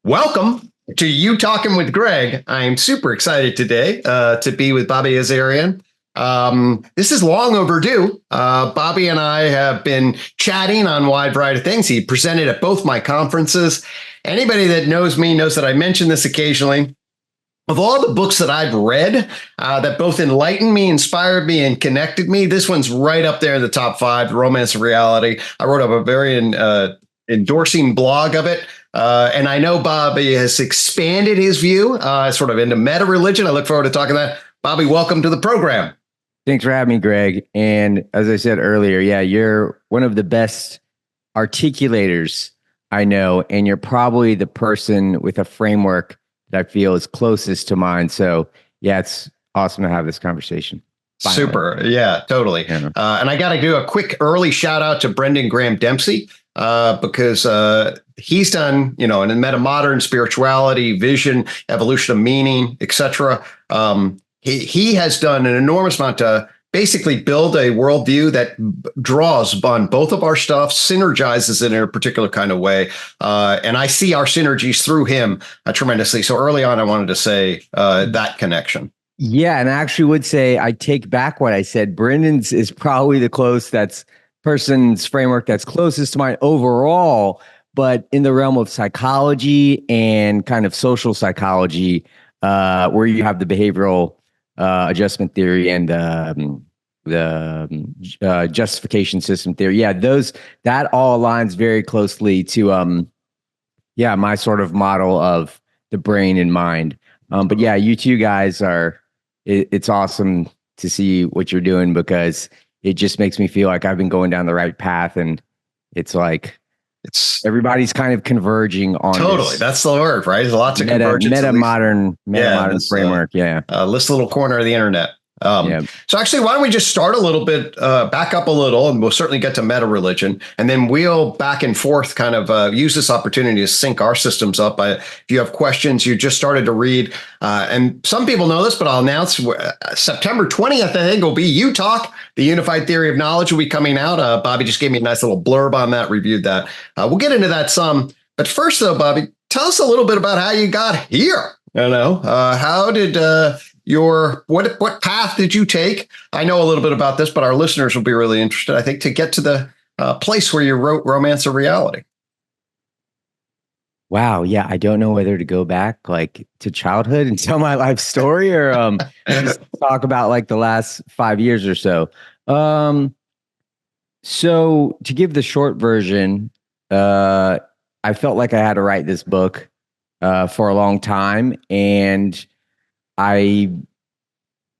Welcome to UTOKing with Gregg. I'm super excited today to be with Bobby Azarian. This is long overdue. Bobby and I have been chatting on a wide variety of things. He presented at both my conferences. Anybody that knows me knows that I mention this occasionally. Of all the books that I've read that both enlightened me, inspired me, and connected me, this one's right up there in the top 5, Romance of Reality. I wrote up a very endorsing blog of it. And I know Bobby has expanded his view sort of into meta religion. I look forward to talking that. Bobby, welcome to the program. Thanks for having me, Greg. And as I said earlier, you're one of the best articulators I know, and you're probably the person with a framework that I feel is closest to mine. So it's awesome to have this conversation. Finally. Super. Yeah, totally. Yeah. And I got to do a quick early shout out to Brendan Graham Dempsey because he's done, in meta modern spirituality, vision, evolution of meaning, etc. He has done an enormous amount to basically build a worldview that draws on both of our stuff, synergizes it in a particular kind of way. And I see our synergies through him tremendously. So early on, I wanted to say that connection. Yeah, and I actually would say I take back what I said. Brendan's is probably the person's framework that's closest to mine overall, but in the realm of psychology and kind of social psychology, where you have the behavioral adjustment theory and the justification system theory. Yeah, that all aligns very closely to my sort of model of the brain and mind. But yeah, you two guys it's awesome to see what you're doing because it just makes me feel like I've been going down the right path, and it's like everybody's kind of converging on totally. That's the word, right? There's lots of convergence. Meta modern framework. This little corner of the internet. So actually, why don't we just start a little bit, back up a little, and we'll certainly get to meta religion, and then we'll back and forth kind of use this opportunity to sync our systems up. If you have questions, you just started to read, and some people know this, but I'll announce September 20th, I think, will be UTOK, the Unified Theory of Knowledge will be coming out. Bobby just gave me a nice little blurb on that, reviewed that. We'll get into that some. But first, though, Bobby, tell us a little bit about how you got here. How did what path did you take? I know a little bit about this, but our listeners will be really interested, I think, to get to the place where you wrote Romance of Reality. Wow. Yeah. I don't know whether to go back to childhood and tell my life story or just talk about the last 5 years or so. So to give the short version, I felt like I had to write this book for a long time, and I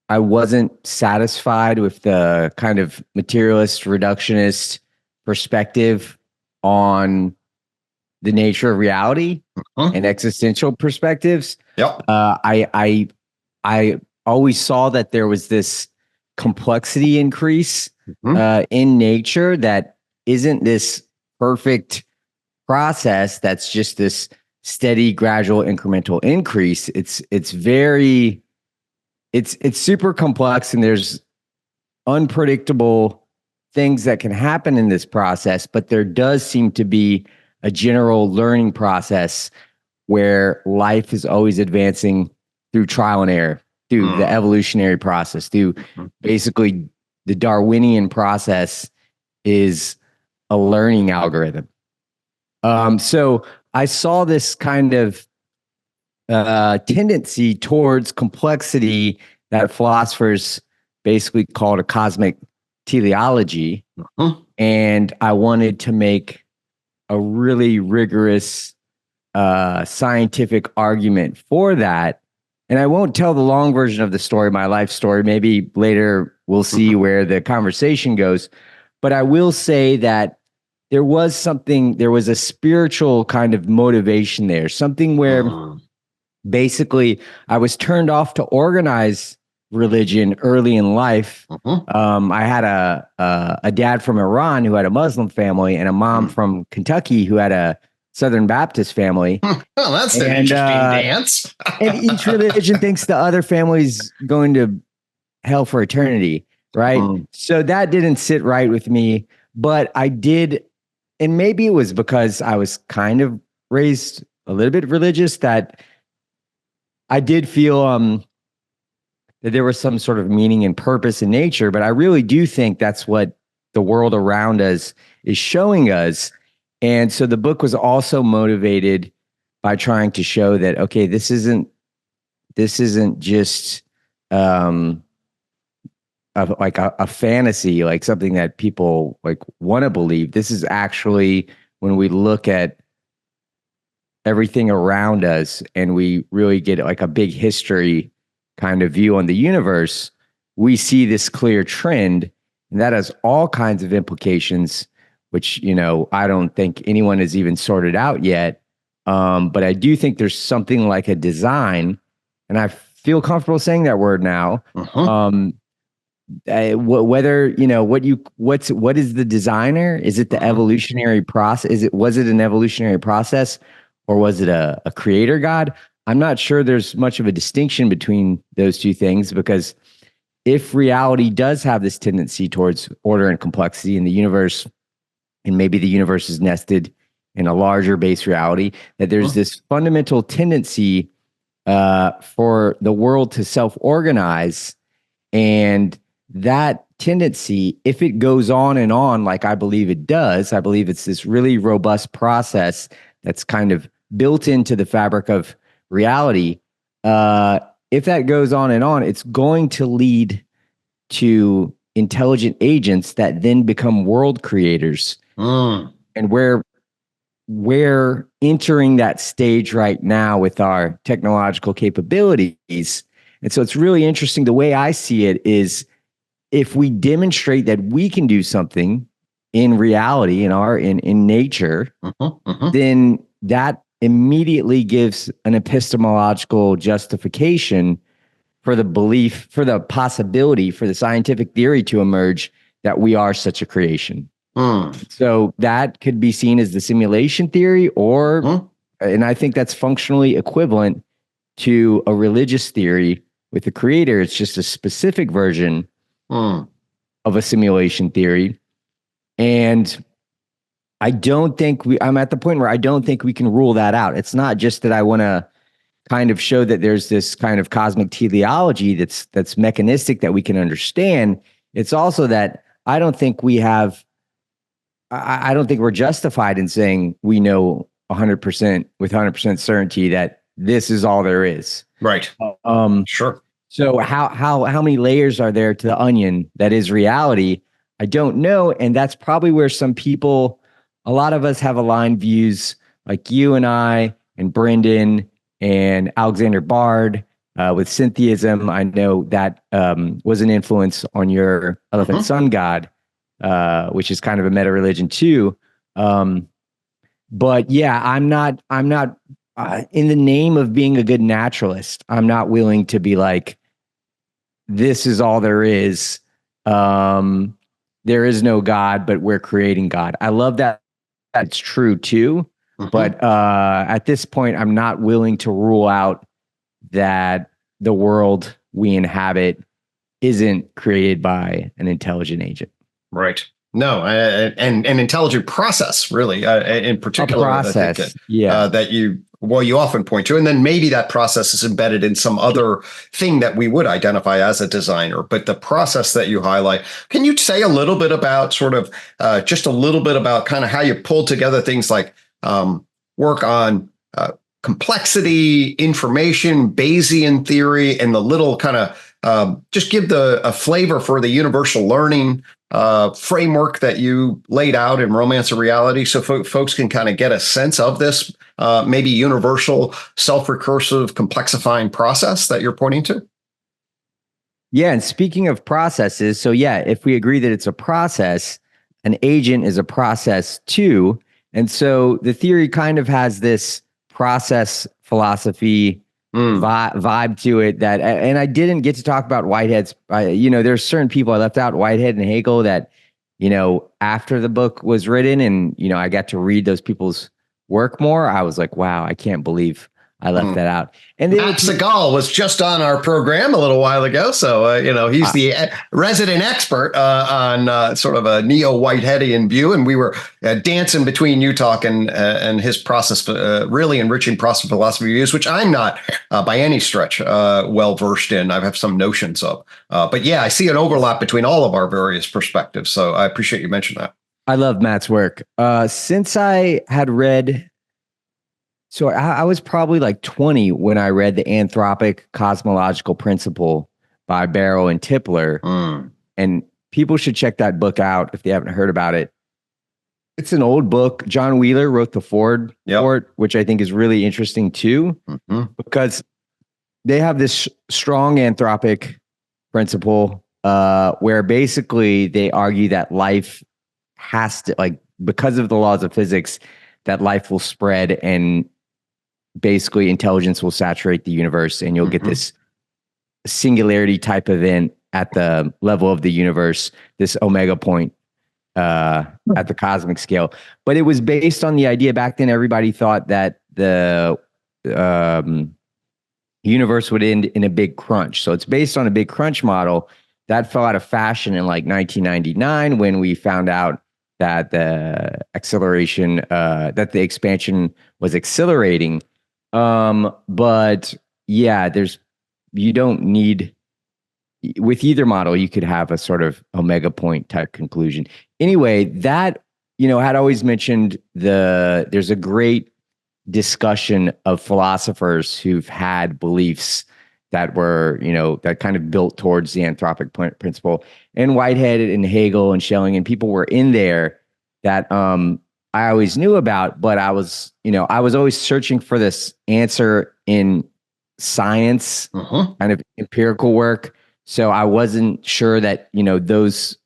wasn't satisfied with the kind of materialist, reductionist perspective on the nature of reality and existential perspectives. Yep. I always saw that there was this complexity increase in nature that isn't this perfect process. That's just this steady, gradual, incremental increase. It's super complex, and there's unpredictable things that can happen in this process, but there does seem to be a general learning process where life is always advancing through trial and error, through the evolutionary process, through basically the Darwinian process is a learning algorithm. So I saw this kind of tendency towards complexity that philosophers basically called a cosmic teleology. And I wanted to make a really rigorous scientific argument for that. And I won't tell the long version of the story, my life story. Maybe later we'll see where the conversation goes. But I will say that there was a spiritual kind of motivation there, something where basically I was turned off to organized religion early in life. I had a dad from Iran who had a Muslim family and a mom from Kentucky who had a Southern Baptist family. Well, that's an interesting dance. And each religion thinks the other family's going to hell for eternity, right? So that didn't sit right with me, but I did, and maybe it was because I was kind of raised a little bit religious, that I did feel that there was some sort of meaning and purpose in nature, but I really do think that's what the world around us is showing us. And so the book was also motivated by trying to show that, okay, this isn't just a fantasy, like something that people like want to believe. This is actually, when we look at everything around us and we really get like a big history kind of view on the universe, we see this clear trend, and that has all kinds of implications, which, I don't think anyone has even sorted out yet. But I do think there's something like a design, and I feel comfortable saying that word now. Whether what is the designer? Is it the evolutionary process? Was it an evolutionary process, or was it a creator God? I'm not sure there's much of a distinction between those two things, because if reality does have this tendency towards order and complexity in the universe, and maybe the universe is nested in a larger base reality, that there's this fundamental tendency for the world to self-organize. And that tendency, if it goes on and on, like I believe it does, I believe it's this really robust process that's kind of built into the fabric of reality. If that goes on and on, it's going to lead to intelligent agents that then become world creators. And we're entering that stage right now with our technological capabilities. And so it's really interesting. The way I see it is, if we demonstrate that we can do something in reality, in nature, then that immediately gives an epistemological justification for the belief, for the possibility, for the scientific theory to emerge that we are such a creation. So that could be seen as the simulation theory, and I think that's functionally equivalent to a religious theory with the creator. It's just a specific version of a simulation theory. And I'm at the point where I don't think we can rule that out. It's not just that I want to kind of show that there's this kind of cosmic teleology that's mechanistic that we can understand. It's also that I don't think we're justified in saying we know 100% with 100% certainty that this is all there is. Right. Sure. So how many layers are there to the onion that is reality? I don't know. And that's probably where a lot of us have aligned views, like you and I and Brendan and Alexander Bard with syntheism. I know that was an influence on your elephant sun god, which is kind of a meta religion too. But yeah, I'm not in the name of being a good naturalist, I'm not willing to be like, this is all there is. There is no God, but we're creating God. I love that. That's true too. But at this point, I'm not willing to rule out that the world we inhabit isn't created by an intelligent agent. Right. No, and an intelligent process, really, in particular. A process, that you often point to, and then maybe that process is embedded in some other thing that we would identify as a designer. But the process that you highlight, can you say a little bit about just a little bit about kind of how you pulled together things like work on complexity, information, Bayesian theory, and the little kind of just give a flavor for the universal learning framework that you laid out in Romance of Reality, so folks can kind of get a sense of this maybe universal self-recursive complexifying process that you're pointing to? Yeah, and speaking of processes, so yeah, if we agree that it's a process, an agent is a process too. And so the theory kind of has this process philosophy vibe to it and I didn't get to talk about Whitehead's, there's certain people I left out, Whitehead and Hegel, that, after the book was written and, I got to read those people's work more, I was like, wow, I can't believe I left that out. And Matt Segal was just on our program a little while ago. So, he's the resident expert on sort of a neo-Whiteheadian view. And we were dancing between UTOK and his process, really enriching process philosophy views, which I'm not by any stretch well-versed in. I have some notions of. But yeah, I see an overlap between all of our various perspectives. So I appreciate you mentioning that. I love Matt's work. Since I had read... So I was probably like 20 when I read The Anthropic Cosmological Principle by Barrow and Tipler. And people should check that book out if they haven't heard about it. It's an old book. John Wheeler wrote the foreword for it, which I think is really interesting too, because they have this strong anthropic principle where basically they argue that life has to, like, because of the laws of physics, that life will spread and basically intelligence will saturate the universe, and you'll get this singularity type event at the level of the universe, this omega point at the cosmic scale. But it was based on the idea back then. Everybody thought that the universe would end in a big crunch. So it's based on a big crunch model that fell out of fashion in like 1999 when we found out that the acceleration, that the expansion was accelerating. But yeah, you don't need, with either model, you could have a sort of omega point type conclusion. Anyway, that, had always mentioned there's a great discussion of philosophers who've had beliefs that were, that kind of built towards the anthropic principle, and Whitehead and Hegel and Schelling, and people were in there that, I always knew about, but I was always searching for this answer in science, kind of empirical work. So I wasn't sure that, those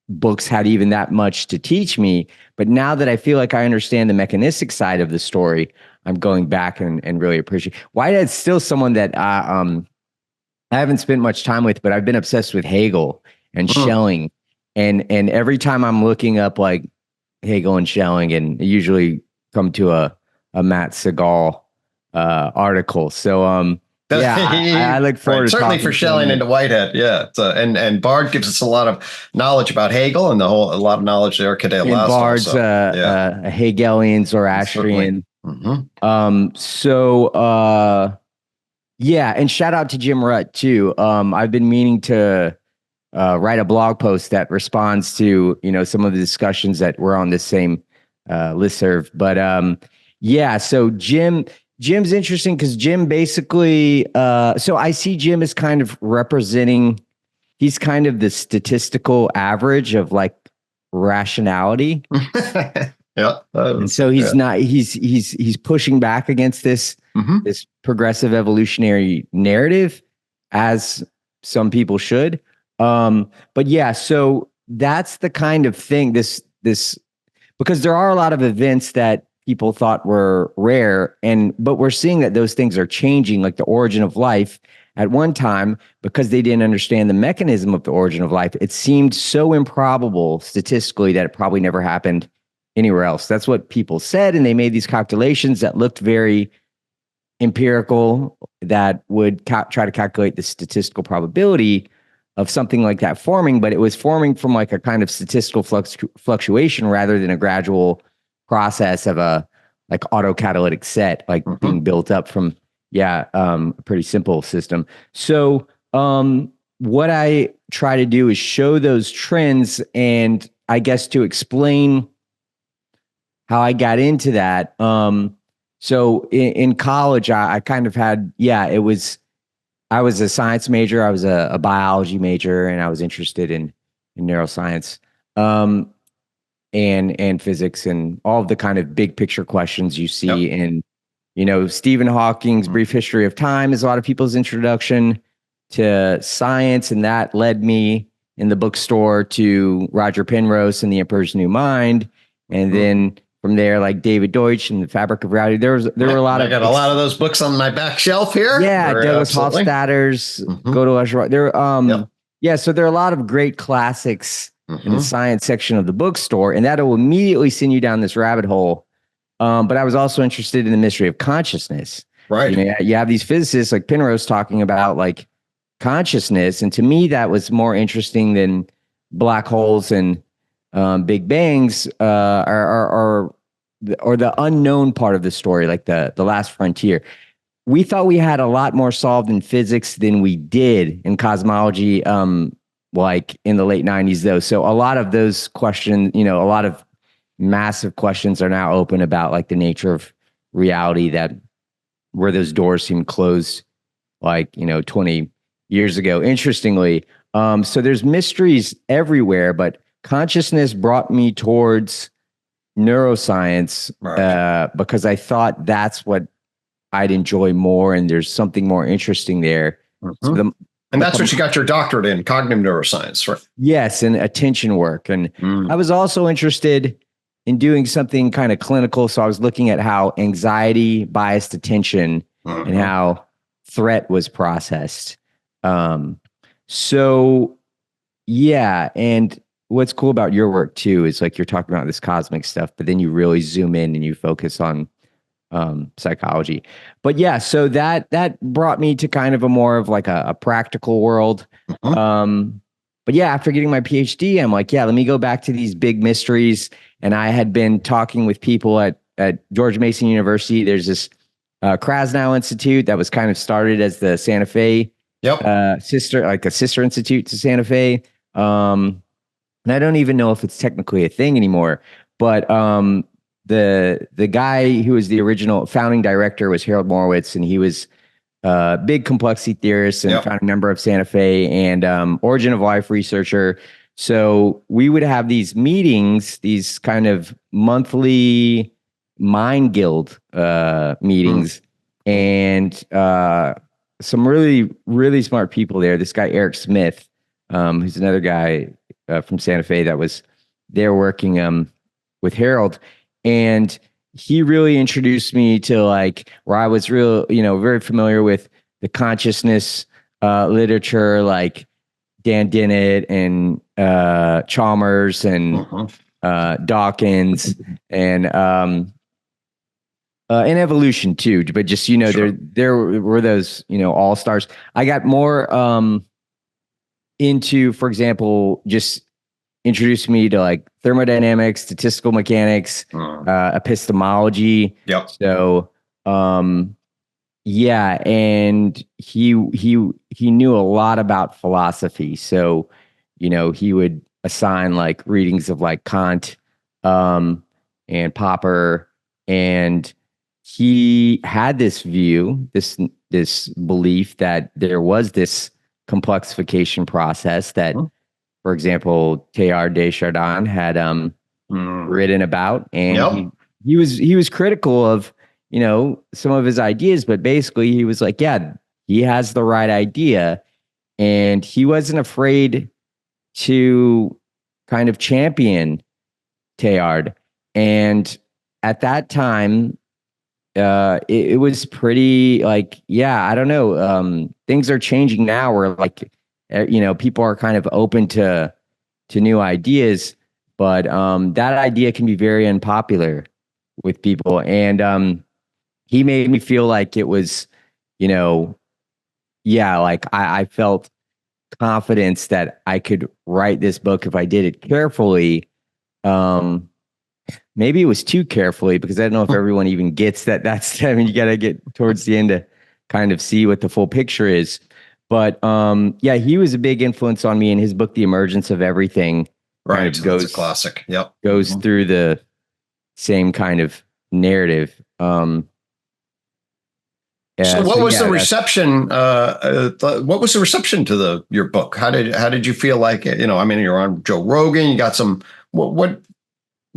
books had even that much to teach me. But now that I feel like I understand the mechanistic side of the story, I'm going back and really appreciate. Whitehead's still someone that I haven't spent much time with, but I've been obsessed with Hegel and Schelling. And every time I'm looking up like Hegel and Schelling, and usually come to a Matt Segal article. So I look forward to certainly for Schelling into Whitehead. Yeah, and Bard gives us a lot of knowledge about Hegel and a lot of knowledge there. Bard's a Hegelian Zoroastrian. And shout out to Jim Rutt too. I've been meaning to write a blog post that responds to, some of the discussions that were on the same listserv. But so Jim's interesting because Jim basically, so I see Jim as kind of representing, he's kind of the statistical average of like rationality. And so he's not, he's pushing back against this, this progressive evolutionary narrative, as some people should. But yeah, so that's the kind of thing, this, because there are a lot of events that people thought were rare, but we're seeing that those things are changing, like the origin of life. At one time, because they didn't understand the mechanism of the origin of life, it seemed so improbable statistically that it probably never happened anywhere else. That's what people said, and they made these calculations that looked very empirical, that would try to calculate the statistical probability of something like that forming, but it was forming from like a kind of statistical fluctuation rather than a gradual process of a like autocatalytic set, like being built up from a pretty simple system. So what I try to do is show those trends, and I guess to explain how I got into that. So in college, I kind of had, I was a science major. I was a biology major, and I was interested in neuroscience and physics and all of the kind of big picture questions you see in, Stephen Hawking's Brief History of Time is a lot of people's introduction to science, and that led me in the bookstore to Roger Penrose and The Emperor's New Mind, and then from there, like David Deutsch and The Fabric of Reality. There were a lot of. I got a lot of those books on my back shelf here. Yeah, Douglas Hofstadter's Gödel Escher. There, so there are a lot of great classics in the science section of the bookstore, and that will immediately send you down this rabbit hole. But I was also interested in the mystery of consciousness. Right. You have these physicists like Penrose talking about like consciousness. And to me, that was more interesting than black holes and big bangs or the unknown part of the story, like the last frontier. We thought we had a lot more solved in physics than we did in cosmology, like in the late 90s, though. So a lot of those questions, a lot of massive questions are now open about like the nature of reality, that where those doors seem closed like 20 years ago, interestingly. So there's mysteries everywhere, but consciousness brought me towards neuroscience, because I thought that's what I'd enjoy more, and there's something more interesting there. So and that's what you got your doctorate in, cognitive neuroscience, right? Yes, and attention work. And I was also interested in doing something kind of clinical. So I was looking at how anxiety biased attention and how threat was processed. So yeah, and what's cool about your work too is like you're talking about this cosmic stuff, but then you really zoom in and you focus on psychology. But yeah, so that brought me to kind of a more of like a practical world. But yeah, after getting my PhD, I'm like, yeah, let me go back to these big mysteries. And I had been talking with people at George Mason University. There's this Krasnow Institute that was kind of started as the Santa Fe sister institute to Santa Fe. And I don't even know if it's technically a thing anymore, but the guy who was the original founding director was Harold Morowitz, and he was a big complexity theorist and founding member of Santa Fe and origin of life researcher. So we would have these meetings, these kind of monthly mind guild meetings, and some really, really smart people there. This guy, Eric Smith, who's another guy from Santa Fe that was there working with Harold. And he really introduced me to like where I was very familiar with the consciousness literature, like Dan Dennett and Chalmers and Dawkins and evolution too. But just there were those all stars. I got more into, for example, just introduced me to like thermodynamics, statistical mechanics, epistemology. Yep. So, yeah, and he knew a lot about philosophy. So, he would assign like readings of like Kant, and Popper, and he had this view, this belief that there was this complexification process that, for example, Teilhard de Chardin had written about, and he was critical of some of his ideas, but basically he was like, yeah, he has the right idea, and he wasn't afraid to kind of champion Teilhard. And at that time, it was pretty like, I don't know, things are changing now where like people are kind of open to new ideas, but that idea can be very unpopular with people. And he made me feel like it was, like I felt confidence that I could write this book if I did it carefully. Maybe it was too carefully, because I don't know if everyone even gets that. You got to get towards the end to kind of see what the full picture is. But he was a big influence on me, in his book, The Emergence of Everything. Right. That's a classic. Yep. Goes through the same kind of narrative. So what was the reception? What was the reception to your book? How did you feel like it? You're on Joe Rogan. You got some. What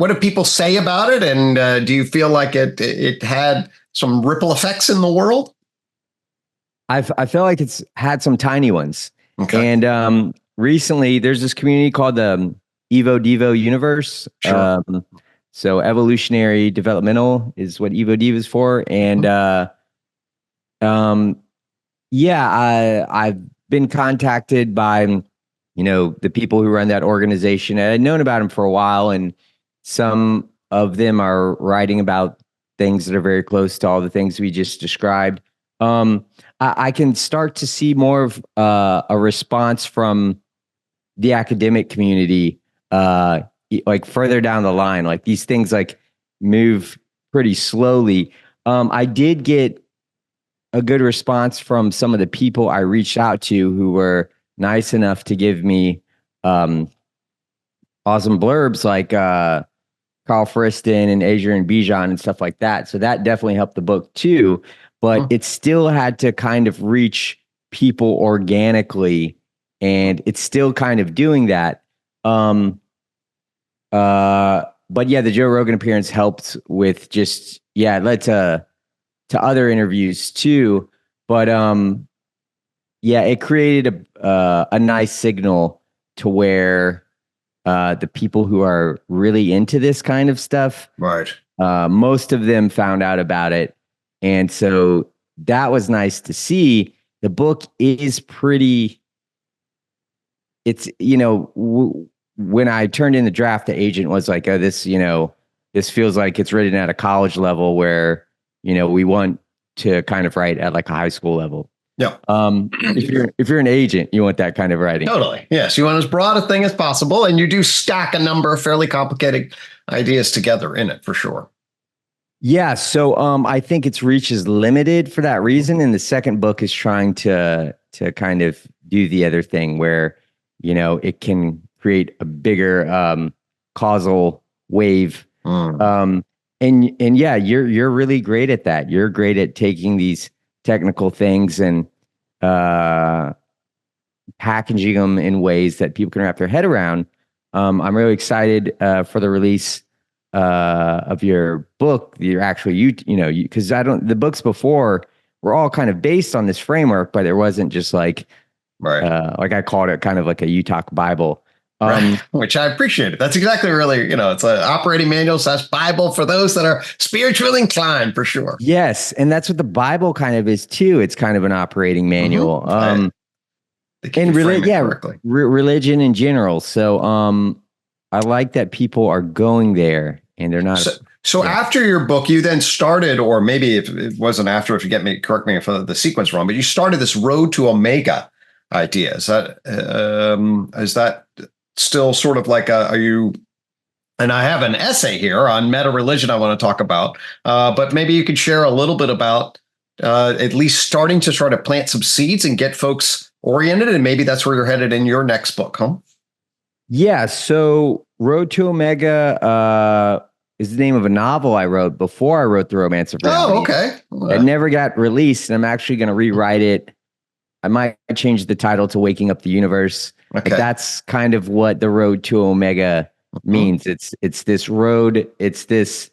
do people say about it? And do you feel like it had some ripple effects in the world? I feel like it's had some tiny ones. Okay. And recently, there's this community called the Evo Devo Universe. Sure. So evolutionary developmental is what Evo Devo is for. And I've been contacted by the people who run that organization. And I'd known about them for a while, and some of them are writing about things that are very close to all the things we just described. I can start to see more of a response from the academic community, like further down the line. Like these things like move pretty slowly. I did get a good response from some of the people I reached out to who were nice enough to give me awesome blurbs like Carl Friston and Adrian Bijan and stuff like that. So that definitely helped the book too, but it still had to kind of reach people organically, and it's still kind of doing that. But yeah, the Joe Rogan appearance helped with just, it led to other interviews too. But it created a nice signal to where the people who are really into this kind of stuff, right? Most of them found out about it, and so that was nice to see. The book is pretty. It's when I turned in the draft, the agent was like, "Oh, this feels like it's written at a college level where we want to kind of write at like a high school level." Yeah. If you're an agent, you want that kind of writing. Totally. Yes. You want as broad a thing as possible, and you do stack a number of fairly complicated ideas together in it for sure. Yeah. So I think its reach is limited for that reason. And the second book is trying to kind of do the other thing where, it can create a bigger causal wave. And yeah, you're really great at that. You're great at taking these technical things and packaging them in ways that people can wrap their head around. I'm really excited for the release of your book. You're actually because the books before were all kind of based on this framework, but there wasn't just like like I called it kind of like a UTOK Bible. Which I appreciate it. That's exactly really, it's an operating manual / Bible for those that are spiritually inclined for sure. Yes. And that's what the Bible kind of is too. It's kind of an operating manual. And religion in general. So I like that people are going there and they're not. So after your book, you then started, or maybe if it wasn't after, correct me if the sequence wrong, but you started this Road to Omega idea. Is that still sort of like and I have an essay here on meta religion I want to talk about, but maybe you could share a little bit about at least starting to try to plant some seeds and get folks oriented, and maybe that's where you're headed in your next book, huh? Yeah, so Road to Omega is the name of a novel I wrote before I wrote The Romance of Reality. Oh, okay. It never got released, and I'm actually going to rewrite it. I might change the title to Waking Up the Universe. Okay. But that's kind of what the Road to Omega means. It's this road, it's this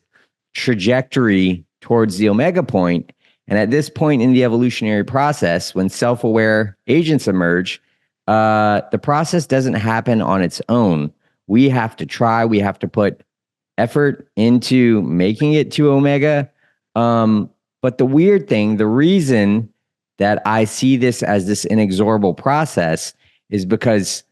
trajectory towards the Omega point. And at this point in the evolutionary process, when self-aware agents emerge, the process doesn't happen on its own. We have to try, we have to put effort into making it to Omega. But the weird thing, the reason that I see this as this inexorable process is because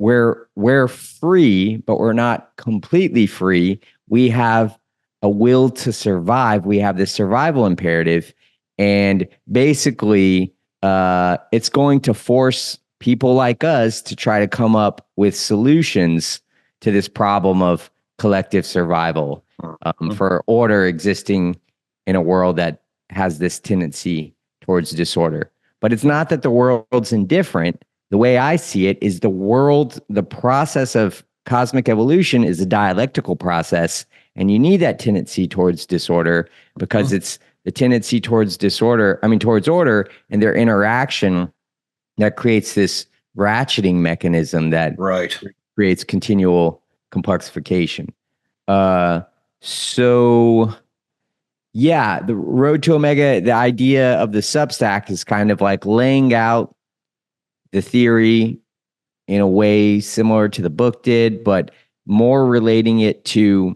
we're free, but we're not completely free. We have a will to survive. We have this survival imperative. And basically, it's going to force people like us to try to come up with solutions to this problem of collective survival, for order existing in a world that has this tendency towards disorder. But it's not that the world's indifferent. The way I see it is the process of cosmic evolution is a dialectical process, and you need that tendency towards disorder because it's the tendency towards towards order and their interaction that creates this ratcheting mechanism that creates continual complexification. So yeah, the Road to Omega, the idea of the Substack is kind of like laying out the theory in a way similar to the book did, but more relating it to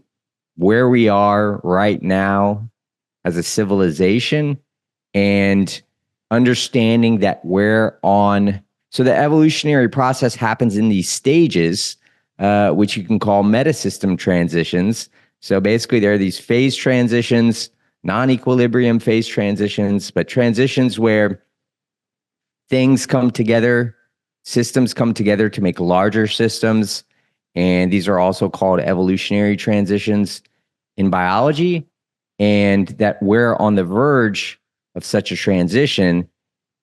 where we are right now as a civilization and understanding that so the evolutionary process happens in these stages, which you can call metasystem transitions. So basically there are these phase transitions, non-equilibrium phase transitions, but transitions where things come together, systems come together to make larger systems. And these are also called evolutionary transitions in biology. And that we're on the verge of such a transition.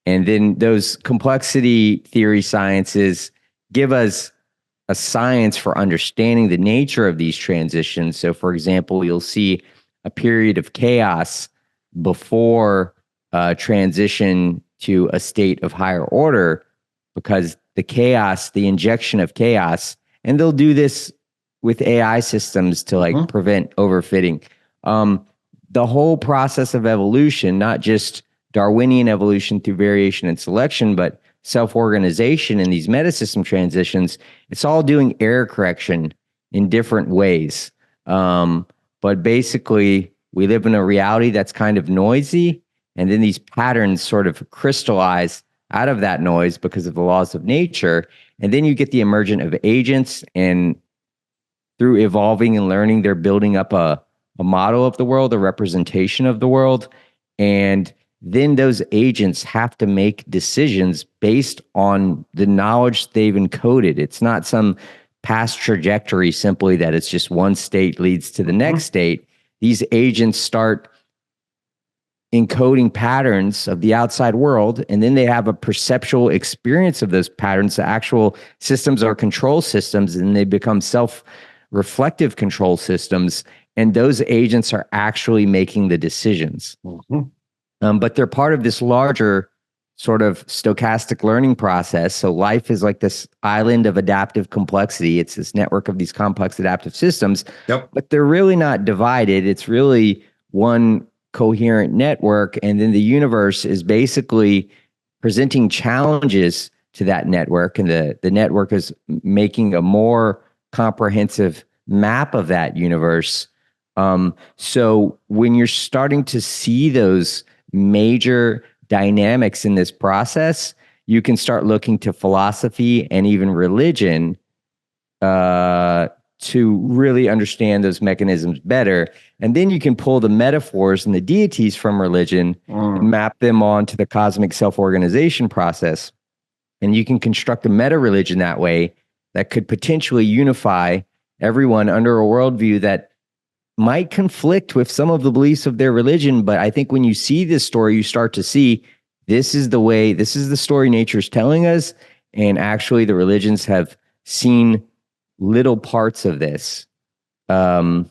And then those complexity theory sciences give us a science for understanding the nature of these transitions. So, for example, you'll see a period of chaos before transition to a state of higher order, because the chaos, the injection of chaos, and they'll do this with AI systems to like prevent overfitting. The whole process of evolution, not just Darwinian evolution through variation and selection, but self-organization in these metasystem transitions, it's all doing error correction in different ways. But basically, we live in a reality that's kind of noisy, and then these patterns sort of crystallize out of that noise because of the laws of nature. And then you get the emergence of agents, and through evolving and learning, they're building up a model of the world, a representation of the world. And then those agents have to make decisions based on the knowledge they've encoded. It's not some past trajectory simply that it's just one state leads to the next state. These agents start encoding patterns of the outside world, and then they have a perceptual experience of those patterns. The actual systems are control systems, and they become self-reflective control systems, and those agents are actually making the decisions. But they're part of this larger sort of stochastic learning process. So life is like this island of adaptive complexity. It's this network of these complex adaptive systems, but they're really not divided. It's really one coherent network. And then the universe is basically presenting challenges to that network. And the network is making a more comprehensive map of that universe. So when you're starting to see those major dynamics in this process, you can start looking to philosophy and even religion to really understand those mechanisms better. And then you can pull the metaphors and the deities from religion and map them onto the cosmic self-organization process. And you can construct a meta-religion that way that could potentially unify everyone under a worldview that might conflict with some of the beliefs of their religion. But I think when you see this story, you start to see this is the story nature's telling us. And actually the religions have seen little parts of this. Yeah,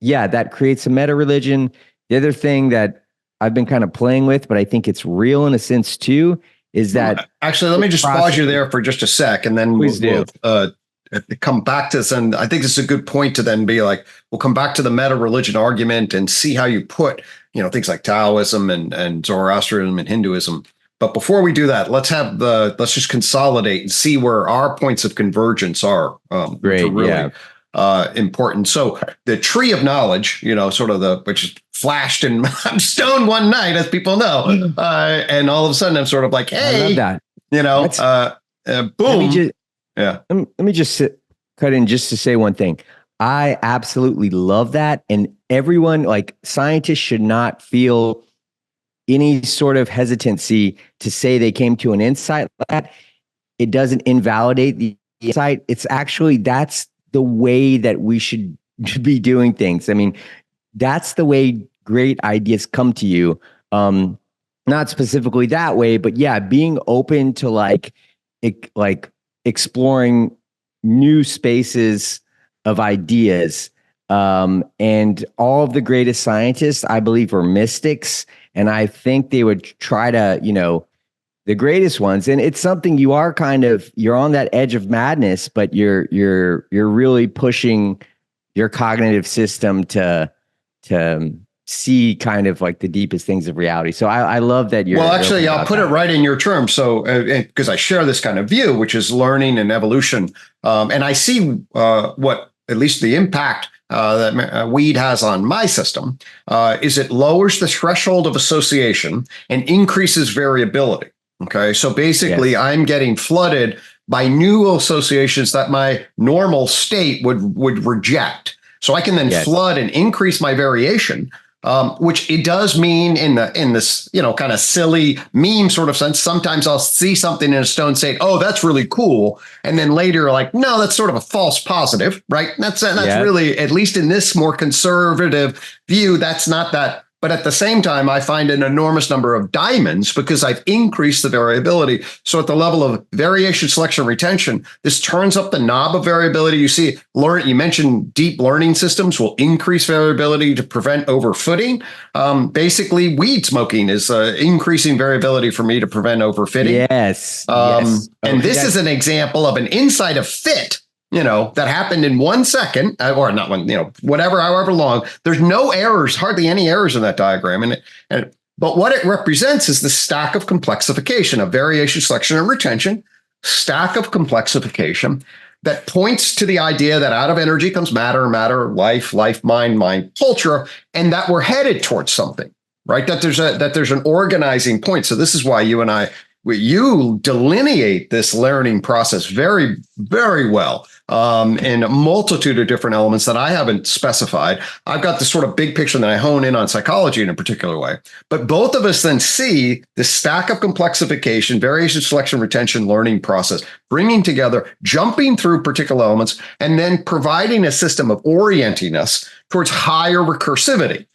that creates a meta religion. The other thing that I've been kind of playing with, but I think it's real in a sense too, is that actually, let me just pause you there for just a sec, and then we'll come back to this. And I think this is a good point to then be like, we'll come back to the meta religion argument and see how you put, things like Taoism and Zoroastrianism and Hinduism. But before we do that, let's just consolidate and see where our points of convergence are. Great, which are really important. So the tree of knowledge, which is flashed in stone one night, as people know, and all of a sudden I'm sort of like, hey, I love that. Boom. Let me just cut in just to say one thing. I absolutely love that. And everyone, like scientists, should not feel any sort of hesitancy to say they came to an insight like that. It doesn't invalidate the insight. It's actually, that's the way that we should be doing things. I mean, that's the way great ideas come to you. Not specifically that way, but yeah, being open to like exploring new spaces of ideas. And all of the greatest scientists, I believe, are mystics. And I think they would try to, the greatest ones. And it's something you're on that edge of madness, but you're really pushing your cognitive system to see kind of like the deepest things of reality. So I love that you're. Well, actually, I'll put it right in your terms. So, because I share this kind of view, which is learning and evolution. And I see what, at least the impact that weed has on my system, is it lowers the threshold of association and increases variability. Okay. So basically I'm getting flooded by new associations that my normal state would reject. So I can then flood and increase my variation, which it does mean in this, kind of silly meme sort of sense. Sometimes I'll see something in a stone saying, oh, that's really cool. And then later like, no, that's sort of a false positive, right? That's really, at least in this more conservative view, that's not that. But at the same time, I find an enormous number of diamonds because I've increased the variability. So at the level of variation, selection, retention, this turns up the knob of variability. You see, you mentioned deep learning systems will increase variability to prevent overfitting. Basically, weed smoking is increasing variability for me to prevent overfitting. Yes. And this is an example of an inside of fit, that happened in 1 second, or not one, however long. There's no errors, hardly any errors in that diagram. But what it represents is the stack of complexification of variation, selection, and retention, stack of complexification that points to the idea that out of energy comes matter, matter, life, mind, culture, and that we're headed towards something, right? That there's an organizing point. So this is why you delineate this learning process very, very well. In a multitude of different elements that I haven't specified. I've got this sort of big picture that I hone in on psychology in a particular way. But both of us then see the stack of complexification, variation, selection, retention, learning process, bringing together, jumping through particular elements, and then providing a system of orienting us towards higher recursivity.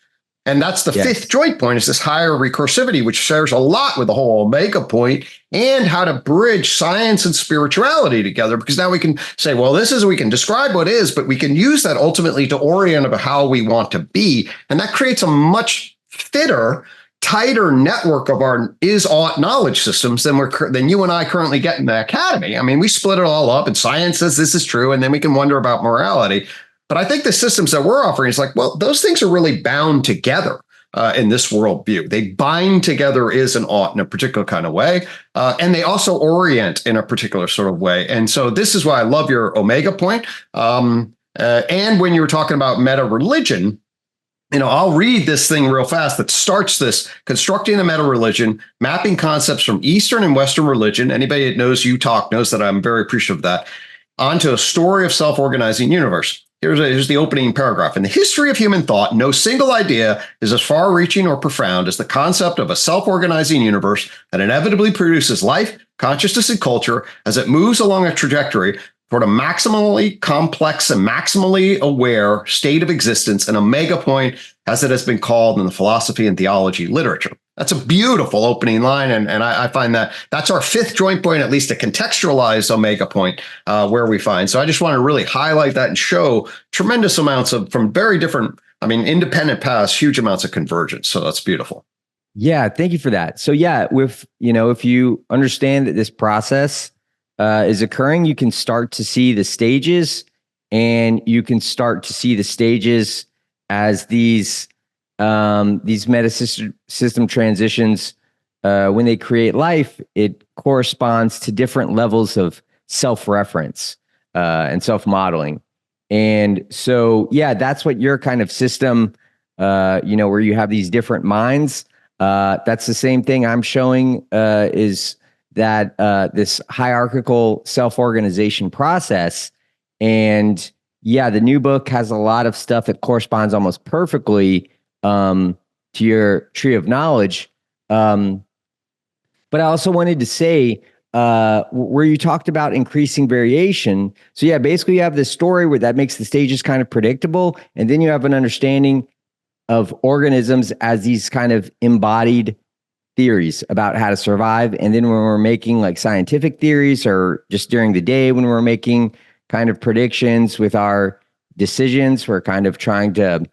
And that's the fifth joint point, is this higher recursivity, which shares a lot with the whole omega point, and how to bridge science and spirituality together. Because now we can say, well, we can describe what is, but we can use that ultimately to orient about how we want to be. And that creates a much fitter, tighter network of our is-ought knowledge systems than you and I currently get in the academy. I mean, we split it all up, and science says this is true, and then we can wonder about morality. But I think the systems that we're offering is like, well, those things are really bound together in this worldview. They bind together is and ought in a particular kind of way. And they also orient in a particular sort of way. And so this is why I love your omega point. And when you were talking about meta religion, I'll read this thing real fast that starts this: constructing a meta religion, mapping concepts from Eastern and Western religion. Anybody that knows UTOK knows that I'm very appreciative of that, onto a story of self-organizing universe. Here's the opening paragraph. In the history of human thought, no single idea is as far-reaching or profound as the concept of a self-organizing universe that inevitably produces life, consciousness, and culture as it moves along a trajectory toward a maximally complex and maximally aware state of existence, an omega point, as it has been called in the philosophy and theology literature. That's a beautiful opening line, and I find that that's our fifth joint point, at least a contextualized omega point, where we find. So I just want to really highlight that and show tremendous amounts from very different, independent paths, huge amounts of convergence. So that's beautiful. Yeah, thank you for that. So if you understand that this process is occurring, you can start to see the stages, and you can start to see the stages as these meta system transitions, when they create life, it corresponds to different levels of self-reference and self-modeling. And so, that's what your kind of system, where you have these different minds. That's the same thing I'm showing, is that this hierarchical self-organization process. And the new book has a lot of stuff that corresponds almost perfectly to your tree of knowledge. But I also wanted to say, where you talked about increasing variation. So basically you have this story where that makes the stages kind of predictable. And then you have an understanding of organisms as these kind of embodied theories about how to survive. And then when we're making like scientific theories, or just during the day when we're making kind of predictions with our decisions, we're kind of trying to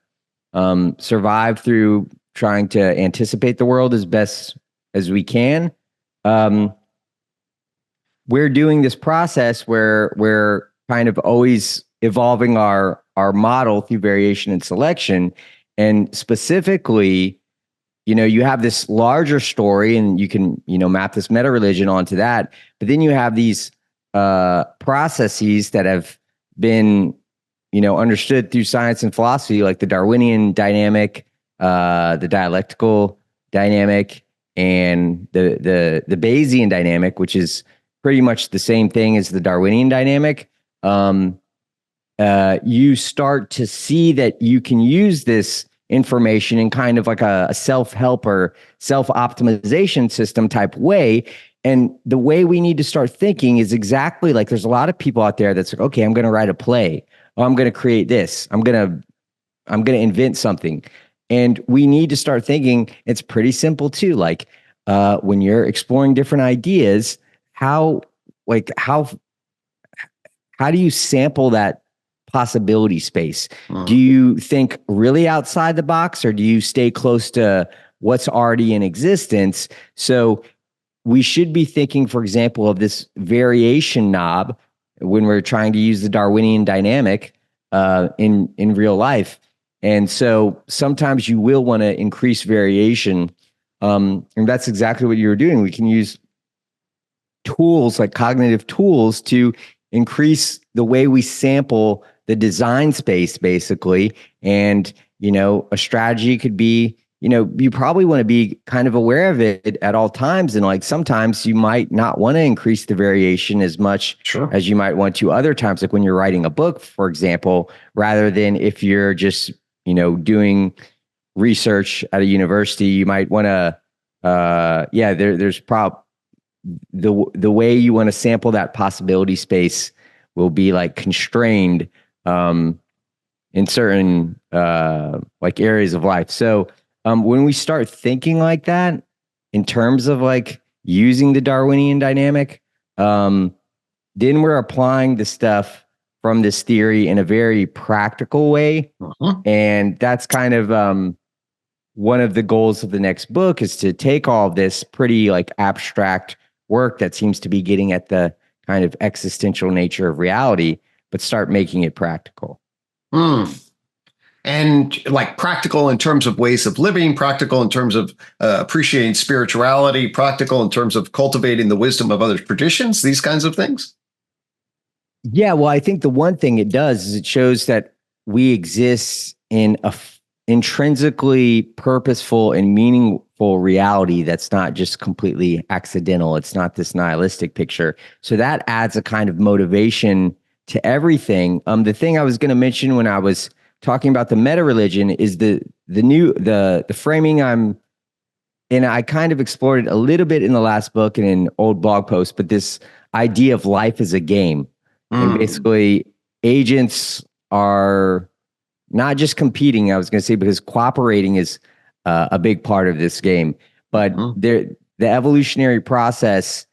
survive through trying to anticipate the world as best as we can. We're doing this process where we're kind of always evolving our model through variation and selection. And specifically, you have this larger story, and you can, map this meta religion onto that. But then you have these processes that have been, understood through science and philosophy, like the Darwinian dynamic, the dialectical dynamic, and the Bayesian dynamic, which is pretty much the same thing as the Darwinian dynamic. you start to see that you can use this information in kind of like a self-help or self-optimization system type way. And the way we need to start thinking is exactly like there's a lot of people out there that's like, okay, I'm going to write a play. Oh, I'm going to create this. I'm going to invent something. And we need to start thinking, it's pretty simple too. Like when you're exploring different ideas, how do you sample that possibility space? Do you think really outside the box, or do you stay close to what's already in existence? So we should be thinking, for example, of this variation knob when we're trying to use the Darwinian dynamic in real life. And so sometimes you will want to increase variation. And that's exactly what you were doing. We can use tools like cognitive tools to increase the way we sample the design space, basically. And, a strategy could be, you probably want to be kind of aware of it at all times. And like sometimes you might not want to increase the variation as much as you might want to other times, like when you're writing a book, for example, rather than if you're just, doing research at a university, you might want to, there's the way you want to sample that possibility space will be like constrained in certain like areas of life. So when we start thinking like that in terms of like using the Darwinian dynamic, then we're applying the stuff from this theory in a very practical way. And that's kind of one of the goals of the next book, is to take all of this pretty like abstract work that seems to be getting at the kind of existential nature of reality, but start making it practical. And like practical in terms of ways of living, practical in terms of appreciating spirituality, practical in terms of cultivating the wisdom of other traditions, these kinds of things. Yeah, well, I think the one thing it does is it shows that we exist in a intrinsically purposeful and meaningful reality that's not just completely accidental. It's not this nihilistic picture. So that adds a kind of motivation to everything. The thing I was going to mention when I was talking about the meta religion is the framing and I kind of explored it a little bit in the last book and in old blog posts, but this idea of life as a game. And basically agents are not just competing, I was going to say, because cooperating is a big part of this game. But the evolutionary process,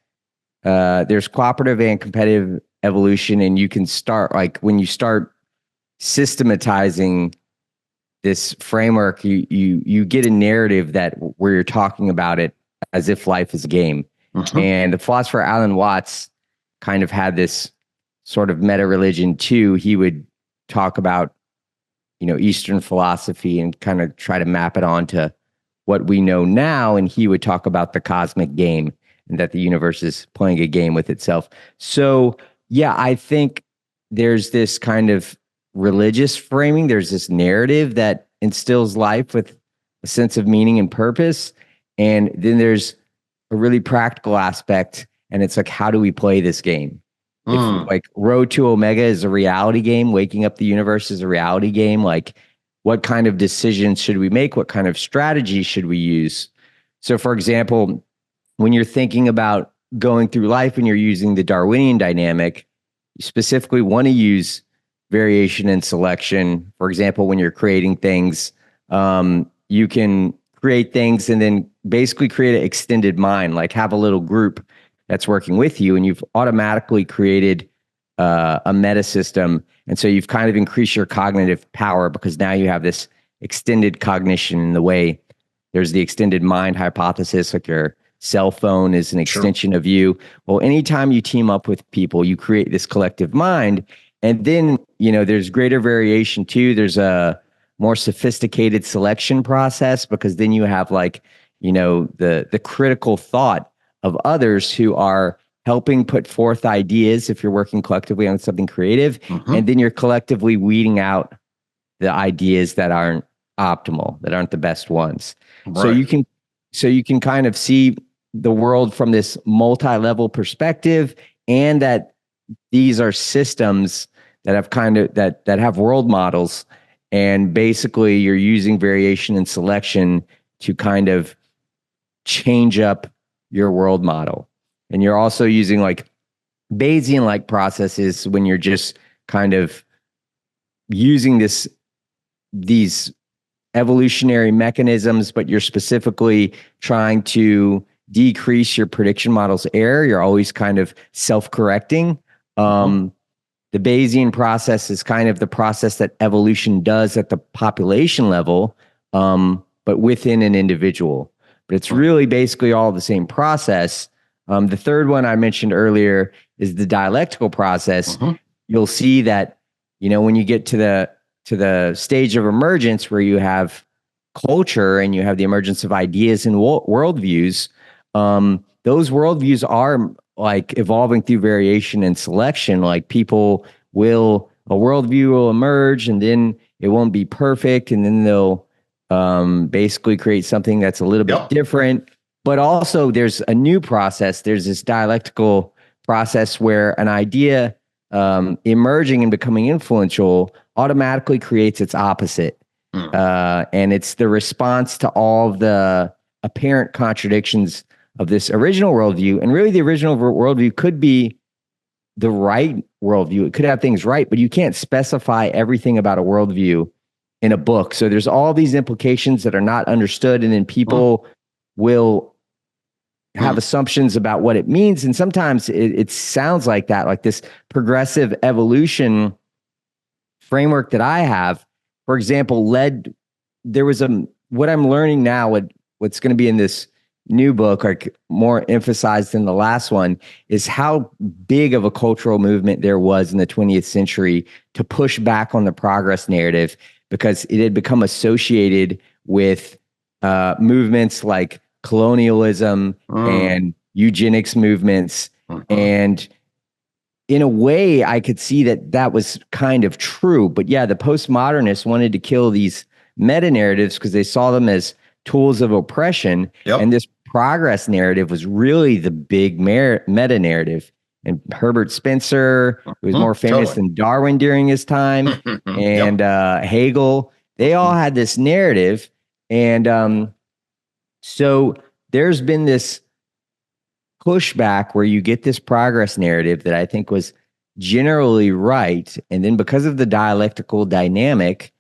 there's cooperative and competitive evolution, and you can start, like when you start systematizing this framework, you get a narrative that where you're talking about it as if life is a game. And the philosopher Alan Watts kind of had this sort of meta religion too. He would talk about Eastern philosophy and kind of try to map it onto what we know now. And he would talk about the cosmic game and that the universe is playing a game with itself. So yeah, I think there's this kind of religious framing. There's this narrative that instills life with a sense of meaning and purpose. And then there's a really practical aspect. And it's like, how do we play this game? If like Road to Omega is a reality game, Waking Up the Universe is a reality game, like what kind of decisions should we make? What kind of strategy should we use? So for example, when you're thinking about going through life and you're using the Darwinian dynamic, you specifically want to use variation and selection. For example, when you're creating things, you can create things and then basically create an extended mind, like have a little group that's working with you, and you've automatically created a meta system. And so you've kind of increased your cognitive power because now you have this extended cognition in the way there's the extended mind hypothesis, like your cell phone is an extension of you. Well, anytime you team up with people, you create this collective mind. And then, there's greater variation too. There's a more sophisticated selection process because then you have like, the critical thought of others who are helping put forth ideas if you're working collectively on something creative. And then you're collectively weeding out the ideas that aren't optimal, that aren't the best ones. Right. So you can kind of see the world from this multi-level perspective, and that these are systems that have that have world models, and basically you're using variation and selection to kind of change up your world model. And you're also using like Bayesian-like processes when you're just kind of using these evolutionary mechanisms, but you're specifically trying to decrease your prediction model's error. You're always kind of self-correcting. The Bayesian process is kind of the process that evolution does at the population level, but within an individual. But it's really basically all the same process. The third one I mentioned earlier is the dialectical process. You'll see that, when you get to the stage of emergence where you have culture and you have the emergence of ideas and worldviews, those worldviews are like evolving through variation and selection. Like a worldview will emerge, and then it won't be perfect, and then they'll basically create something that's a little bit different. But also there's a new process. There's this dialectical process where an idea emerging and becoming influential automatically creates its opposite. And it's the response to all of the apparent contradictions of this original worldview. And really the original worldview could be the right worldview. It could have things right, but you can't specify everything about a worldview in a book. So there's all these implications that are not understood, and then people will have assumptions about what it means. And sometimes it sounds like that, like this progressive evolution framework that I have, for example, what I'm learning now, what's going to be in this new book, like more emphasized than the last one, is how big of a cultural movement there was in the 20th century to push back on the progress narrative, because it had become associated with movements like colonialism and eugenics movements. And in a way, I could see that was kind of true. But yeah, the postmodernists wanted to kill these meta-narratives because they saw them as tools of oppression. And this progress narrative was really the big meta-narrative. And Herbert Spencer, who was more famous than Darwin during his time, and Hegel, they all had this narrative. And so there's been this pushback where you get this progress narrative that I think was generally right. And then because of the dialectical dynamic,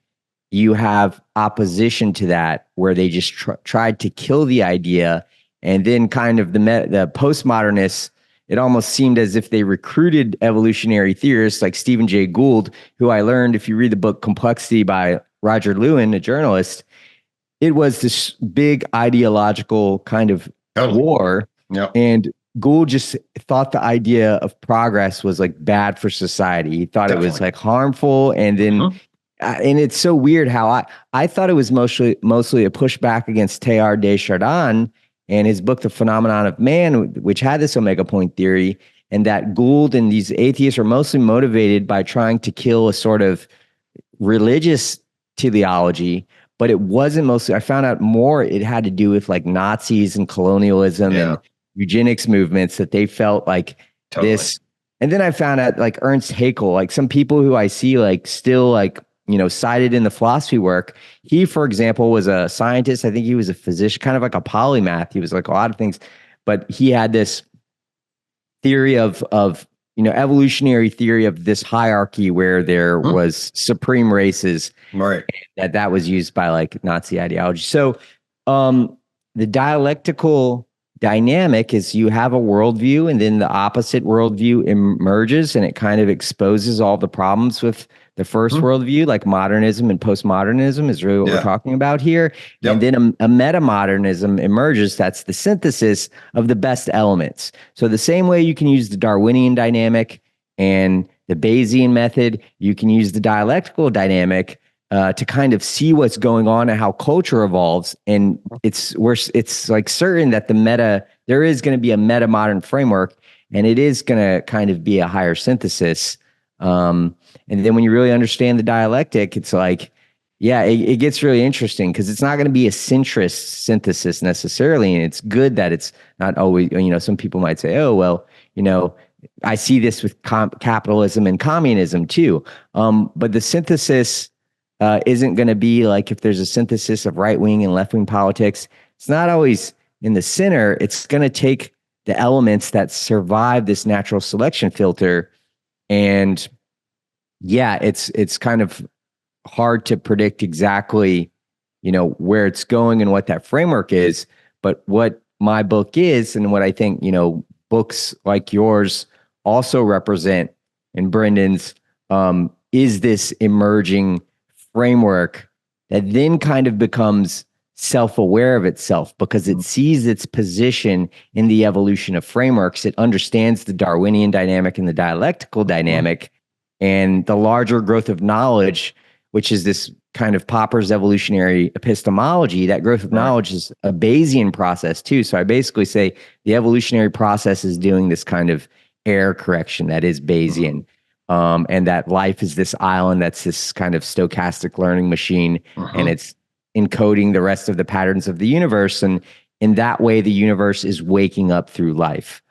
you have opposition to that, where they just tried to kill the idea. And then kind of the postmodernists, it almost seemed as if they recruited evolutionary theorists like Stephen Jay Gould, who I learned, if you read the book Complexity by Roger Lewin, a journalist, it was this big ideological kind of war. And Gould just thought the idea of progress was like bad for society. He thought it was like harmful. And then, and it's so weird how I thought it was mostly a pushback against Teilhard de Chardin and his book, The Phenomenon of Man, which had this omega point theory, and that Gould and these atheists are mostly motivated by trying to kill a sort of religious teleology. But it wasn't mostly, I found out more, it had to do with like Nazis and colonialism and eugenics movements, that they felt like this. And then I found out like Ernst Haeckel, like some people who I see like still like, cited in the philosophy work. He, for example, was a scientist. I think he was a physician, kind of like a polymath. He was like a lot of things, but he had this theory of evolutionary theory of this hierarchy where there was supreme races, right? That was used by like Nazi ideology. So the dialectical dynamic is you have a worldview, and then the opposite worldview emerges, and it kind of exposes all the problems with the first worldview, like modernism and postmodernism is really what we're talking about here. And then a meta-modernism emerges. That's the synthesis of the best elements. So the same way you can use the Darwinian dynamic and the Bayesian method, you can use the dialectical dynamic to kind of see what's going on and how culture evolves. And it's like certain that there is going to be a meta-modern framework, and it is going to kind of be a higher synthesis. And then when you really understand the dialectic, it's like, it gets really interesting, because it's not going to be a centrist synthesis necessarily. And it's good that it's not always, some people might say, oh, well, I see this with capitalism and communism too. But the synthesis isn't going to be like if there's a synthesis of right wing and left wing politics, it's not always in the center. It's going to take the elements that survive this natural selection filter. And yeah, it's kind of hard to predict exactly, where it's going and what that framework is. But what my book is, and what I think, books like yours also represent, and Brendan's, is this emerging framework that then kind of becomes self-aware of itself because it sees its position in the evolution of frameworks. It understands the Darwinian dynamic and the dialectical dynamic and the larger growth of knowledge, which is this kind of Popper's evolutionary epistemology. That growth of knowledge is a Bayesian process too. So I basically say the evolutionary process is doing this kind of error correction that is Bayesian. And that life is this island that's this kind of stochastic learning machine, and it's encoding the rest of the patterns of the universe. And in that way, the universe is waking up through life.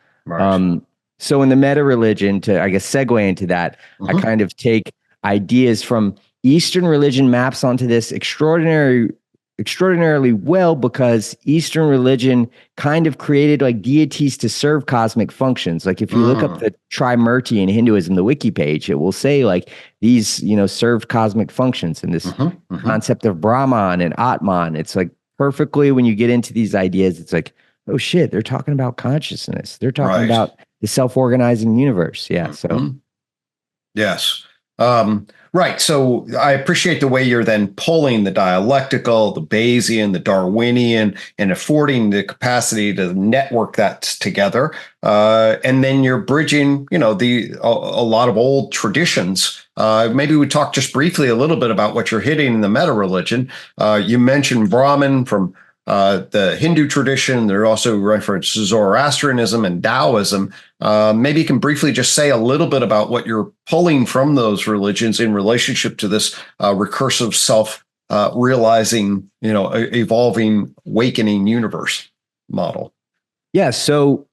So in the meta religion, to, I guess, segue into that, I kind of take ideas from Eastern religion, maps onto this extraordinarily well, because Eastern religion kind of created like deities to serve cosmic functions. Like if you look up the Trimurti in Hinduism, the wiki page, it will say like these, served cosmic functions, and this concept of Brahman and Atman. It's like perfectly, when you get into these ideas, it's like, oh shit, they're talking about consciousness. They're talking about the self-organizing universe. Yeah. So yes. Right. So I appreciate the way you're then pulling the dialectical, the Bayesian, the Darwinian, and affording the capacity to network that together. And then you're bridging, a lot of old traditions. Maybe we talk just briefly a little bit about what you're hitting in the meta religion. You mentioned Brahman from the Hindu tradition. There are also references to Zoroastrianism and Taoism. Maybe you can briefly just say a little bit about what you're pulling from those religions in relationship to this recursive self-realizing, evolving, awakening universe model. Yeah. So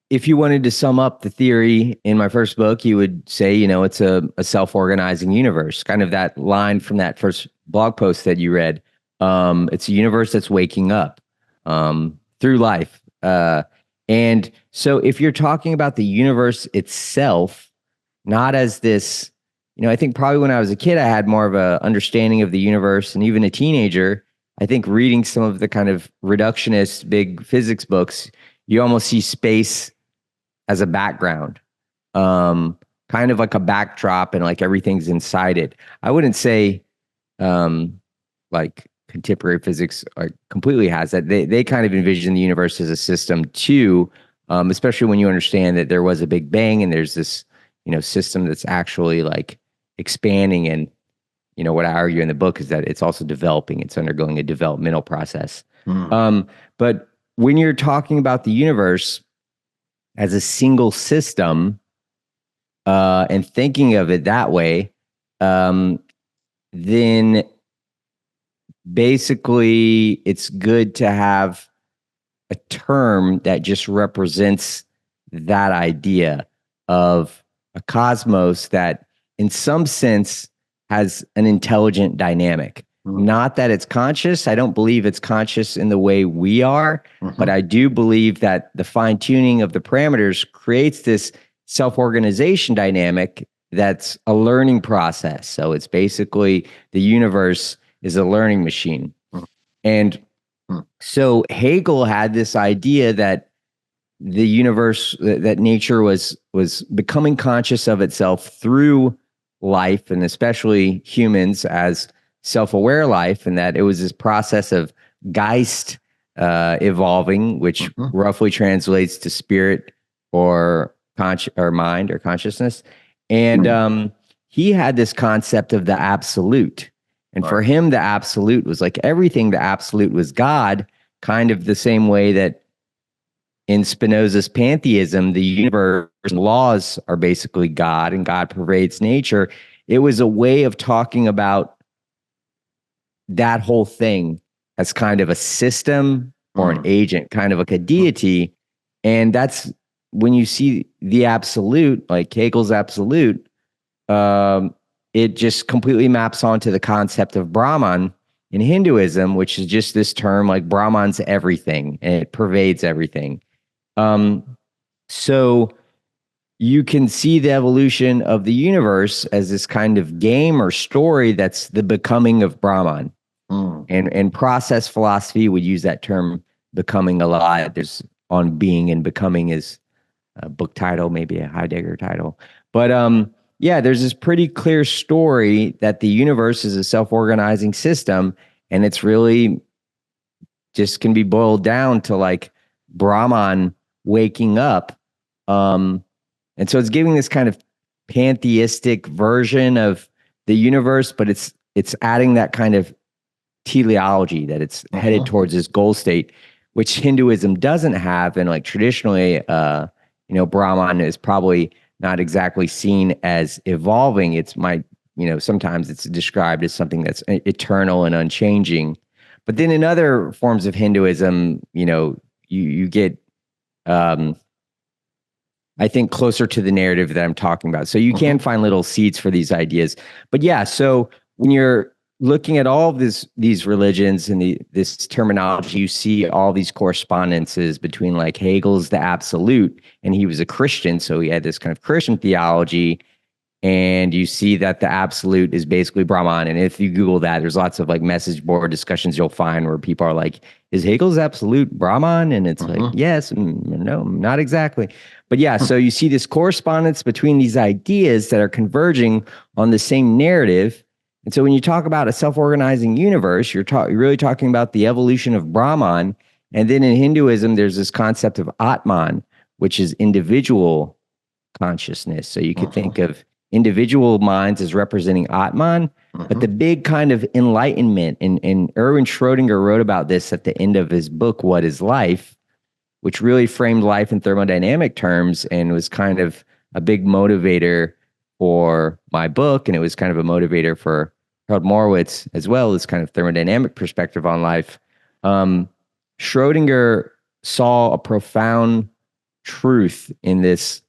if you wanted to sum up the theory in my first book, you would say, it's a self-organizing universe, kind of that line from that first blog post that you read. It's a universe that's waking up through life. And so if you're talking about the universe itself, not as this, I think probably when I was a kid, I had more of a understanding of the universe, and even a teenager, I think reading some of the kind of reductionist big physics books, you almost see space as a background, kind of like a backdrop, and like everything's inside it. I wouldn't say like contemporary physics completely has that. They kind of envision the universe as a system too, especially when you understand that there was a big bang and there's this, system that's actually like expanding. And, what I argue in the book is that it's also developing. It's undergoing a developmental process. But when you're talking about the universe as a single system, and thinking of it that way, then basically it's good to have a term that just represents that idea of a cosmos that in some sense has an intelligent dynamic. Not that it's conscious. I don't believe it's conscious in the way we are, but I do believe that the fine-tuning of the parameters creates this self-organization dynamic that's a learning process. So it's basically the universe is a learning machine. And so Hegel had this idea that the universe, that nature was becoming conscious of itself through life, and especially humans as self-aware life, and that it was this process of Geist evolving, which roughly translates to spirit or mind or consciousness. And he had this concept of the absolute. And for him, the absolute was like everything. The absolute was God, kind of the same way that in Spinoza's pantheism, the universe laws are basically God, and God pervades nature. It was a way of talking about that whole thing as kind of a system or an agent, kind of like a deity. And that's when you see the absolute, like Hegel's absolute, it just completely maps onto the concept of Brahman in Hinduism, which is just this term like Brahman's everything and it pervades everything. So you can see the evolution of the universe as this kind of game or story that's the becoming of Brahman. And process philosophy would use that term becoming a lot. There's on being and becoming is a book title, maybe a Heidegger title. But yeah, there's this pretty clear story that the universe is a self-organizing system, and it's really just can be boiled down to like Brahman waking up. And so it's giving this kind of pantheistic version of the universe, but it's adding that kind of teleology that it's headed towards this goal state, which Hinduism doesn't have. And like traditionally, Brahman is probably not exactly seen as evolving. It's sometimes it's described as something that's eternal and unchanging. But then in other forms of Hinduism, you get, I think, closer to the narrative that I'm talking about. So you can find little seeds for these ideas. But yeah, so when you're looking at all of these religions and this terminology, you see all these correspondences between like Hegel's the absolute, and he was a Christian, so he had this kind of Christian theology, and you see that the absolute is basically Brahman. And if you Google that, there's lots of like message board discussions you'll find where people are like, is Hegel's absolute Brahman? And it's like, yes, no, not exactly. But yeah, so you see this correspondence between these ideas that are converging on the same narrative. And so when you talk about a self-organizing universe, you're really talking about the evolution of Brahman. And then in Hinduism, there's this concept of Atman, which is individual consciousness. So you could think of individual minds as representing Atman, but the big kind of enlightenment, and Erwin Schrödinger wrote about this at the end of his book, What is Life?, which really framed life in thermodynamic terms and was kind of a big motivator for my book, and it was kind of a motivator for Harold Morowitz as well, as kind of thermodynamic perspective on life. Schrödinger saw a profound truth in this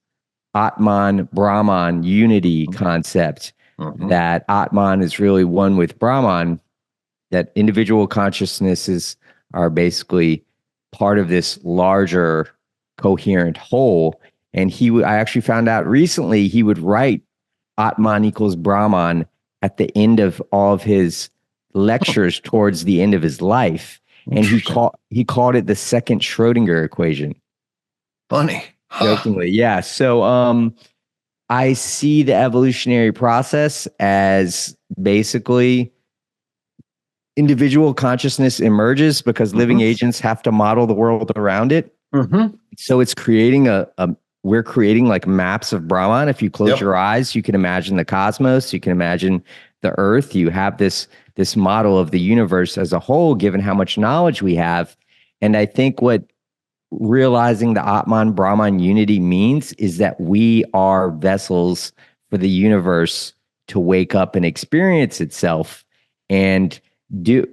Atman Brahman unity concept, that Atman is really one with Brahman, that individual consciousnesses are basically part of this larger coherent whole. And I actually found out recently he would write Atman equals Brahman at the end of all of his lectures towards the end of his life. And he called it the second Schrödinger equation. Funny. Jokingly. Yeah. So I see the evolutionary process as basically individual consciousness emerges because living agents have to model the world around it. So it's creating we're creating like maps of Brahman. If you close your eyes, you can imagine the cosmos, you can imagine the earth. You have this model of the universe as a whole, given how much knowledge we have. And I think what realizing the Atman Brahman unity means is that we are vessels for the universe to wake up and experience itself. And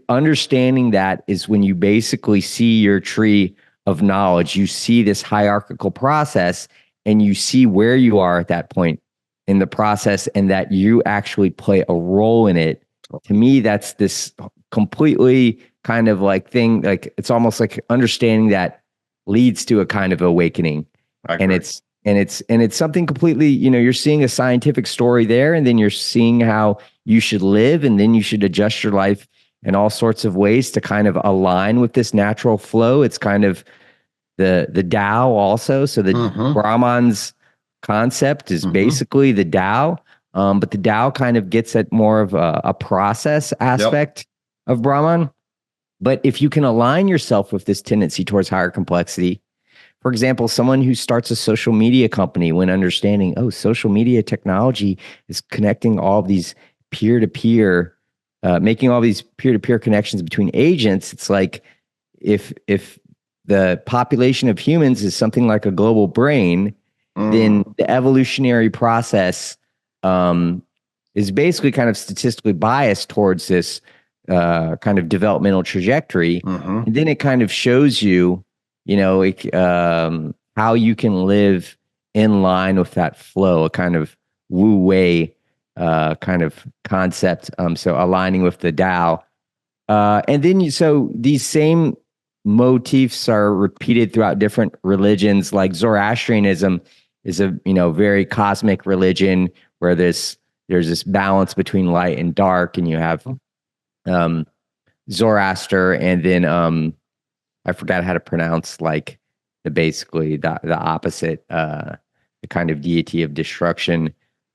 understanding that is when you basically see your tree of knowledge, you see this hierarchical process, and you see where you are at that point in the process, and that you actually play a role in it. To me, that's this completely kind of like thing, like it's almost like understanding that leads to a kind of awakening. And it's something completely, you're seeing a scientific story there, and then you're seeing how you should live, and then you should adjust your life in all sorts of ways to kind of align with this natural flow. It's kind of the Tao also. So the Brahman's concept is basically the Tao, but the Tao kind of gets at more of a process aspect of Brahman. But if you can align yourself with this tendency towards higher complexity, for example, someone who starts a social media company, when understanding, social media technology is connecting all of these peer-to-peer, making all these peer-to-peer connections between agents, it's like if the population of humans is something like a global brain, then the evolutionary process is basically kind of statistically biased towards this kind of developmental trajectory. And then it kind of shows you, how how you can live in line with that flow, a kind of Wu Wei kind of concept. So aligning with the Tao. And then so these same motifs are repeated throughout different religions. Like Zoroastrianism is a very cosmic religion where there's this balance between light and dark, and you have Zoroaster, and then I forgot how to pronounce like the opposite, the kind of deity of destruction.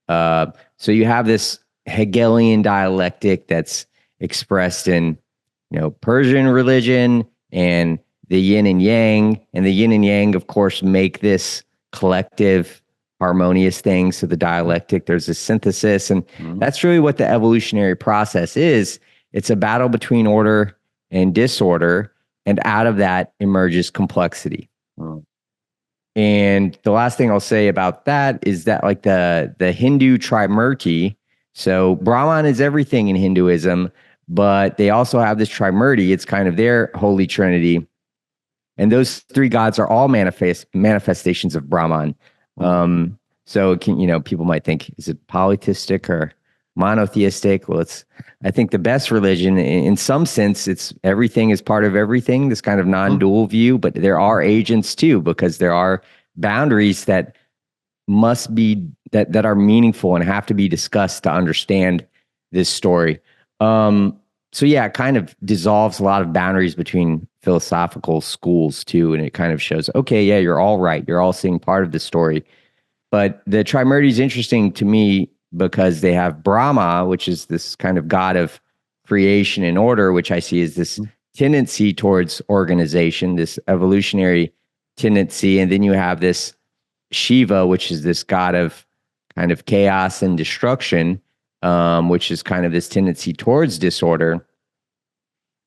So you have this Hegelian dialectic that's expressed in Persian religion, and the yin and yang, and the yin and yang, of course, make this collective harmonious thing. So the dialectic, there's a synthesis, and that's really what the evolutionary process is. It's a battle between order and disorder, and out of that emerges complexity. And the last thing I'll say about that is that like the Hindu Trimurti, so Brahman is everything in Hinduism, but they also have this Trimurti. It's kind of their holy trinity. And those three gods are all manifestations of Brahman. So it can, people might think, is it polytheistic or monotheistic? Well, I think the best religion in some sense, it's everything is part of everything, this kind of non-dual view, but there are agents too, because there are boundaries that must be, that are meaningful and have to be discussed to understand this story. So yeah, it kind of dissolves a lot of boundaries between philosophical schools too. And it kind of shows, okay, yeah, you're all right. You're all seeing part of the story. But the Trimurti is interesting to me because they have Brahma, which is this kind of god of creation and order, which I see as this tendency towards organization, this evolutionary tendency. And then you have this Shiva, which is this god of kind of chaos and destruction, which is kind of this tendency towards disorder.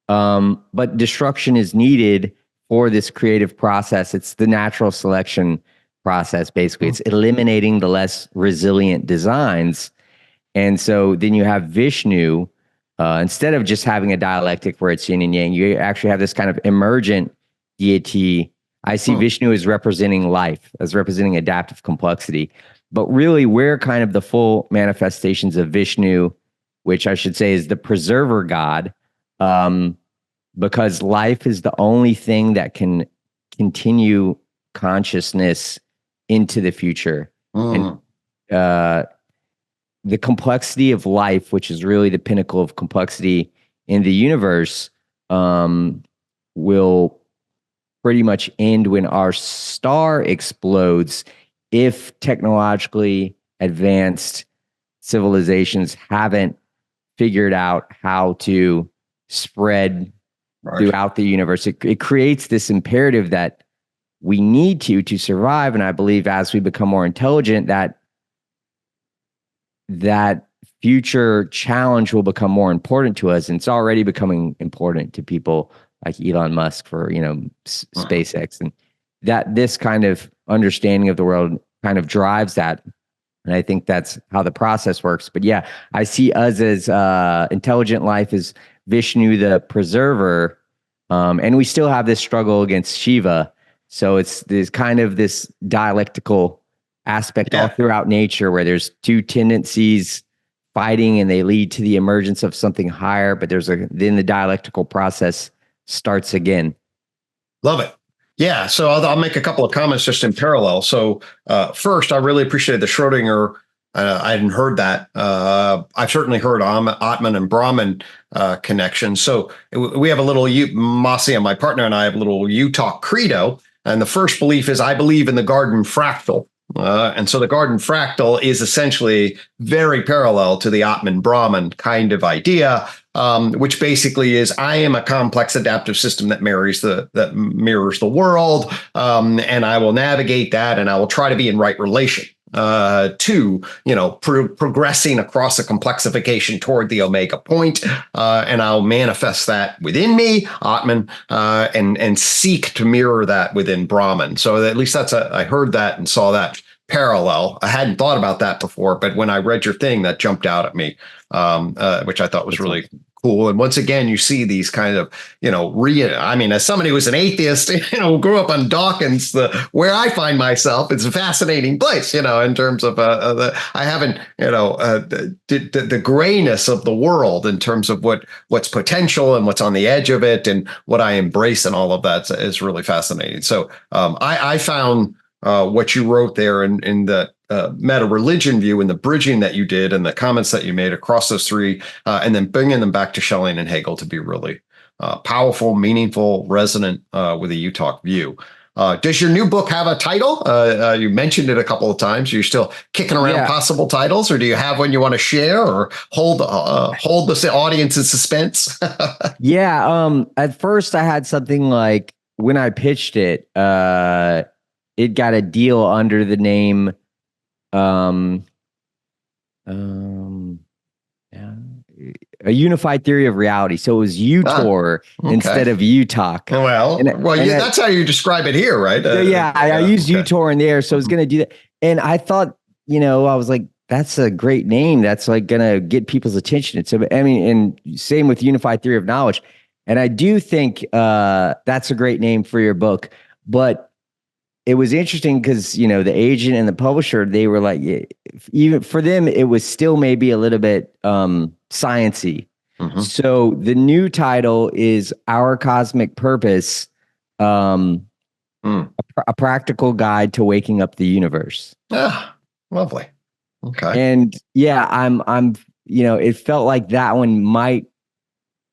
But destruction is needed for this creative process. It's the natural selection process, basically. It's eliminating the less resilient designs. And so then you have Vishnu, instead of just having a dialectic where it's yin and yang, you actually have this kind of emergent deity. I see Vishnu as representing life, as representing adaptive complexity. But really, we're kind of the full manifestations of Vishnu, which I should say is the preserver god, because life is the only thing that can continue consciousness into the future. And the complexity of life, which is really the pinnacle of complexity in the universe, will pretty much end when our star explodes, if technologically advanced civilizations haven't figured out how to spread throughout the universe. It creates this imperative that we need to survive. And I believe as we become more intelligent, that future challenge will become more important to us. And it's already becoming important to people like Elon Musk for, SpaceX, and that this kind of understanding of the world kind of drives that. And I think that's how the process works. But yeah, I see us as intelligent life as Vishnu, the preserver. And we still have this struggle against Shiva. So there's kind of this dialectical aspect all throughout nature where there's two tendencies fighting and they lead to the emergence of something higher. But then the dialectical process starts again. Love it. Yeah. So I'll make a couple of comments just in parallel. So first, I really appreciated the Schrodinger. I hadn't heard that. I've certainly heard Atman and Brahman connection. So we have a little, Masi, my partner, and I have a little UTOK credo. And the first belief is I believe in the garden fractal. And so the garden fractal is essentially very parallel to the Atman Brahman kind of idea, which basically is I am a complex adaptive system that mirrors the world, and I will navigate that, and I will try to be in right relation to progressing across a complexification toward the omega point, and I'll manifest that within me, Atman, and seek to mirror that within Brahman. So at least I heard that and saw that parallel. I hadn't thought about that before, but when I read your thing, that jumped out at me, which I thought was really cool. And once again, you see these kind of, as somebody who's an atheist, grew up on Dawkins, where I find myself, it's a fascinating place, in terms of I haven't, the grayness of the world in terms of what's potential and what's on the edge of it and what I embrace and all of that is really fascinating. So I found what you wrote there in the meta religion view and the bridging that you did and the comments that you made across those three, and then bringing them back to Schelling and Hegel to be really powerful, meaningful, resonant with a UTOK view. Does your new book have a title? You mentioned it a couple of times. You're still kicking around possible titles, or do you have one you want to share or hold the audience in suspense? At first I had something like, when I pitched it, it got a deal under the name a unified theory of reality. So it was UTOR instead of UTOK. That's how you describe it here, right? I used UTOR in there. So I was going to do that. And I thought, I was like, that's a great name. That's like going to get people's attention. So, and same with unified theory of knowledge. And I do think that's a great name for your book. But it was interesting because, the agent and the publisher, they were like, even for them, it was still maybe a little bit science-y. Mm-hmm. So the new title is Our Cosmic Purpose, a practical guide to waking up the universe. Ah, lovely. Okay. And I'm it felt like that one might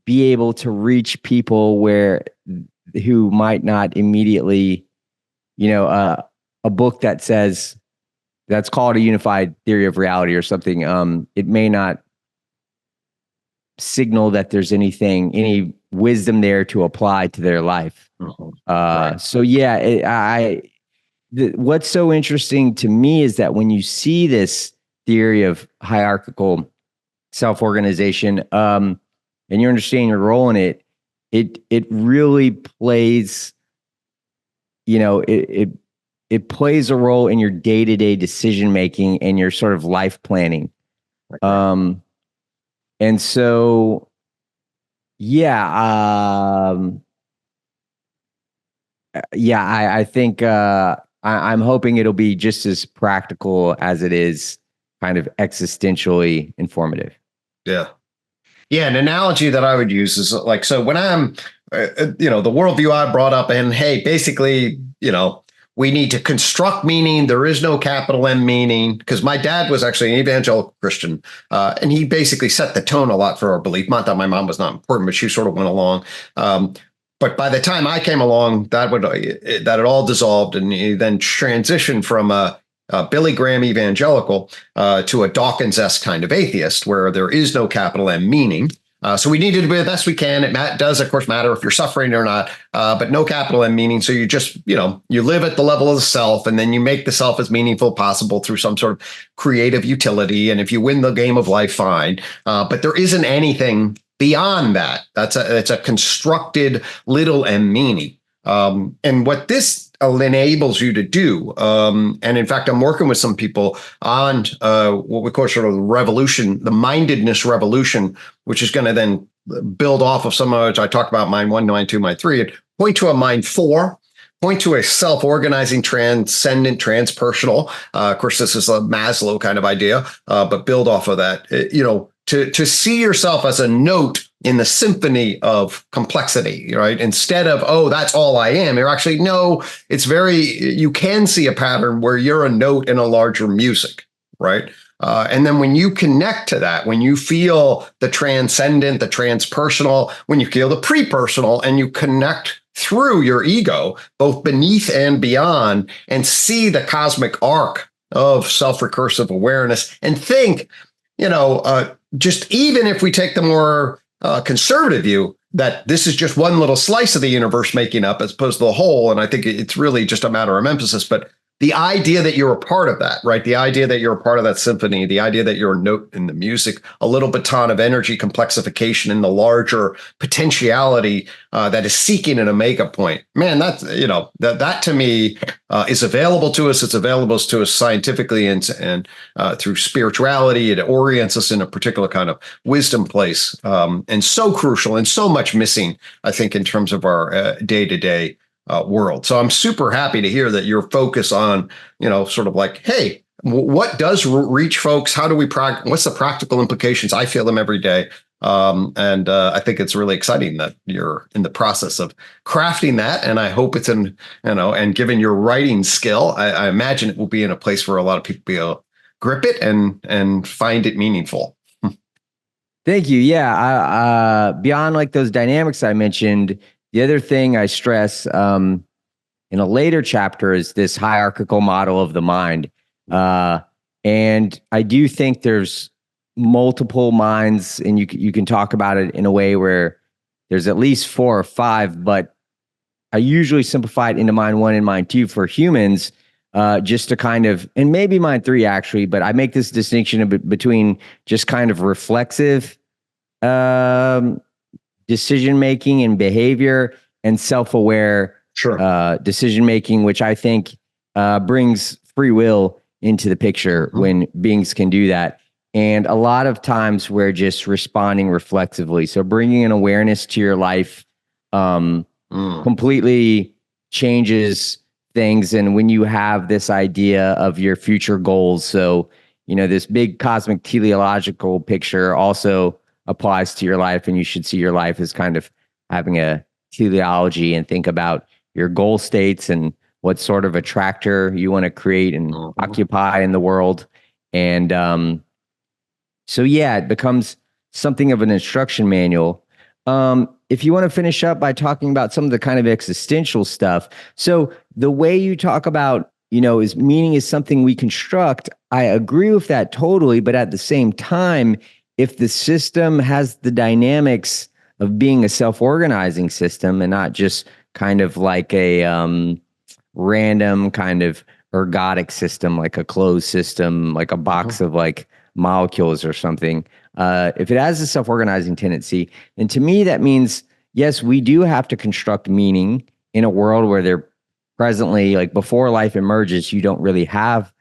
be able to reach people who might not immediately, a book that says that's called a unified theory of reality or something. It may not signal that there's any wisdom there to apply to their life. Right. So what's so interesting to me is that when you see this theory of hierarchical self-organization, and you understand your role in it, it really plays, it plays a role in your day-to-day decision-making and your sort of life planning. Okay. And so, I think I'm hoping it'll be just as practical as it is kind of existentially informative. Yeah. Yeah. An analogy that I would use is like, so when I'm, the worldview I brought up and, hey, basically, we need to construct meaning. There is no capital M meaning, because my dad was actually an evangelical Christian, and he basically set the tone a lot for our belief. Not that my mom was not important, but she sort of went along. But by the time I came along, that had all dissolved, and he then transitioned from a Billy Graham evangelical to a Dawkins-esque kind of atheist, where there is no capital M meaning. So we need to do the best we can. It does, of course, matter if you're suffering or not, but no capital M meaning. So you just, you live at the level of the self, and then you make the self as meaningful as possible through some sort of creative utility. And if you win the game of life, fine. But there isn't anything beyond that. It's a constructed little M meaning. And what this enables you to do, and in fact, I'm working with some people on what we call sort of the revolution, the mindedness revolution, which is going to then build off of some of which I talked about, mind 1, mind 2, mind 3, and point to a mind 4, point to a self-organizing, transcendent, transpersonal. Of course, this is a Maslow kind of idea, but build off of that, to see yourself as a note in the symphony of complexity, right? Instead of, oh, that's all I am. You're actually, no, you can see a pattern where you're a note in a larger music, right? And then when you connect to that, when you feel the transcendent, the transpersonal, when you feel the pre-personal, and you connect through your ego, both beneath and beyond, and see the cosmic arc of self-recursive awareness, and think, just even if we take the more conservative view that this is just one little slice of the universe making up as opposed to the whole, and I think it's really just a matter of emphasis, but the idea that you're a part of that, right? The idea that you're a part of that symphony, the idea that you're a note in the music, a little baton of energy complexification in the larger potentiality that is seeking an omega point. Man, that's, that to me is available to us. It's available to us scientifically and through spirituality. It orients us in a particular kind of wisdom place, and so crucial and so much missing, I think, in terms of our day-to-day world. So I'm super happy to hear that your focus on, sort of like, hey, what does reach folks? How do we what's the practical implications? I feel them every day. And I think it's really exciting that you're in the process of crafting that. And I hope it's in, and given your writing skill, I imagine it will be in a place where a lot of people be able to grip it and find it meaningful. Thank you. Yeah. Beyond like those dynamics I mentioned, the other thing I stress in a later chapter is this hierarchical model of the mind. And I do think there's multiple minds, and you can talk about it in a way where there's at least 4 or 5, but I usually simplify it into mind 1 and mind 2 for humans, just to kind of, and maybe mind 3 actually, but I make this distinction between just kind of reflexive decision-making and behavior and self-aware decision-making, which I think brings free will into the picture when beings can do that. And a lot of times we're just responding reflexively. So bringing an awareness to your life completely changes things. And when you have this idea of your future goals, so, this big cosmic teleological picture also applies to your life, and you should see your life as kind of having a teleology and think about your goal states and what sort of attractor you want to create and occupy in the world. And so, yeah, it becomes something of an instruction manual. If you want to finish up by talking about some of the kind of existential stuff. So the way you talk about, is meaning is something we construct. I agree with that totally. But at the same time, if the system has the dynamics of being a self-organizing system and not just kind of like a random kind of ergodic system, like a closed system, like a box of like molecules or something, if it has a self-organizing tendency, then to me that means, yes, we do have to construct meaning in a world where they're presently, like before life emerges, you don't really have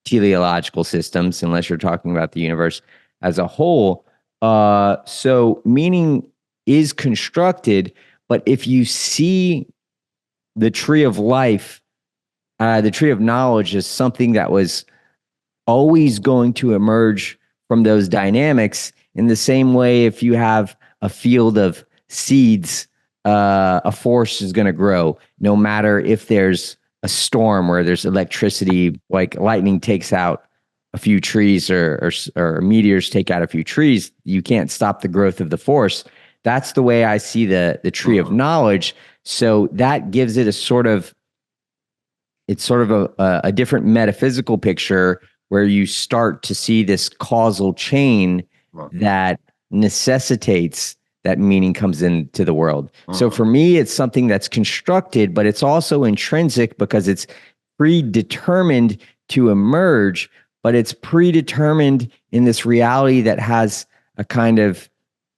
teleological systems unless you're talking about the universe as a whole. So meaning is constructed, but if you see the tree of life, the tree of knowledge is something that was always going to emerge from those dynamics, in the same way, if you have a field of seeds, a forest is going to grow, no matter if there's a storm where there's electricity, like lightning takes out a few trees or meteors take out a few trees, you can't stop the growth of the forest. That's the way I see the tree of knowledge. So that gives it a sort of a different metaphysical picture where you start to see this causal chain that necessitates that meaning comes into the world. So for me, it's something that's constructed, but it's also intrinsic because it's predetermined to emerge, but it's predetermined in this reality that has a kind of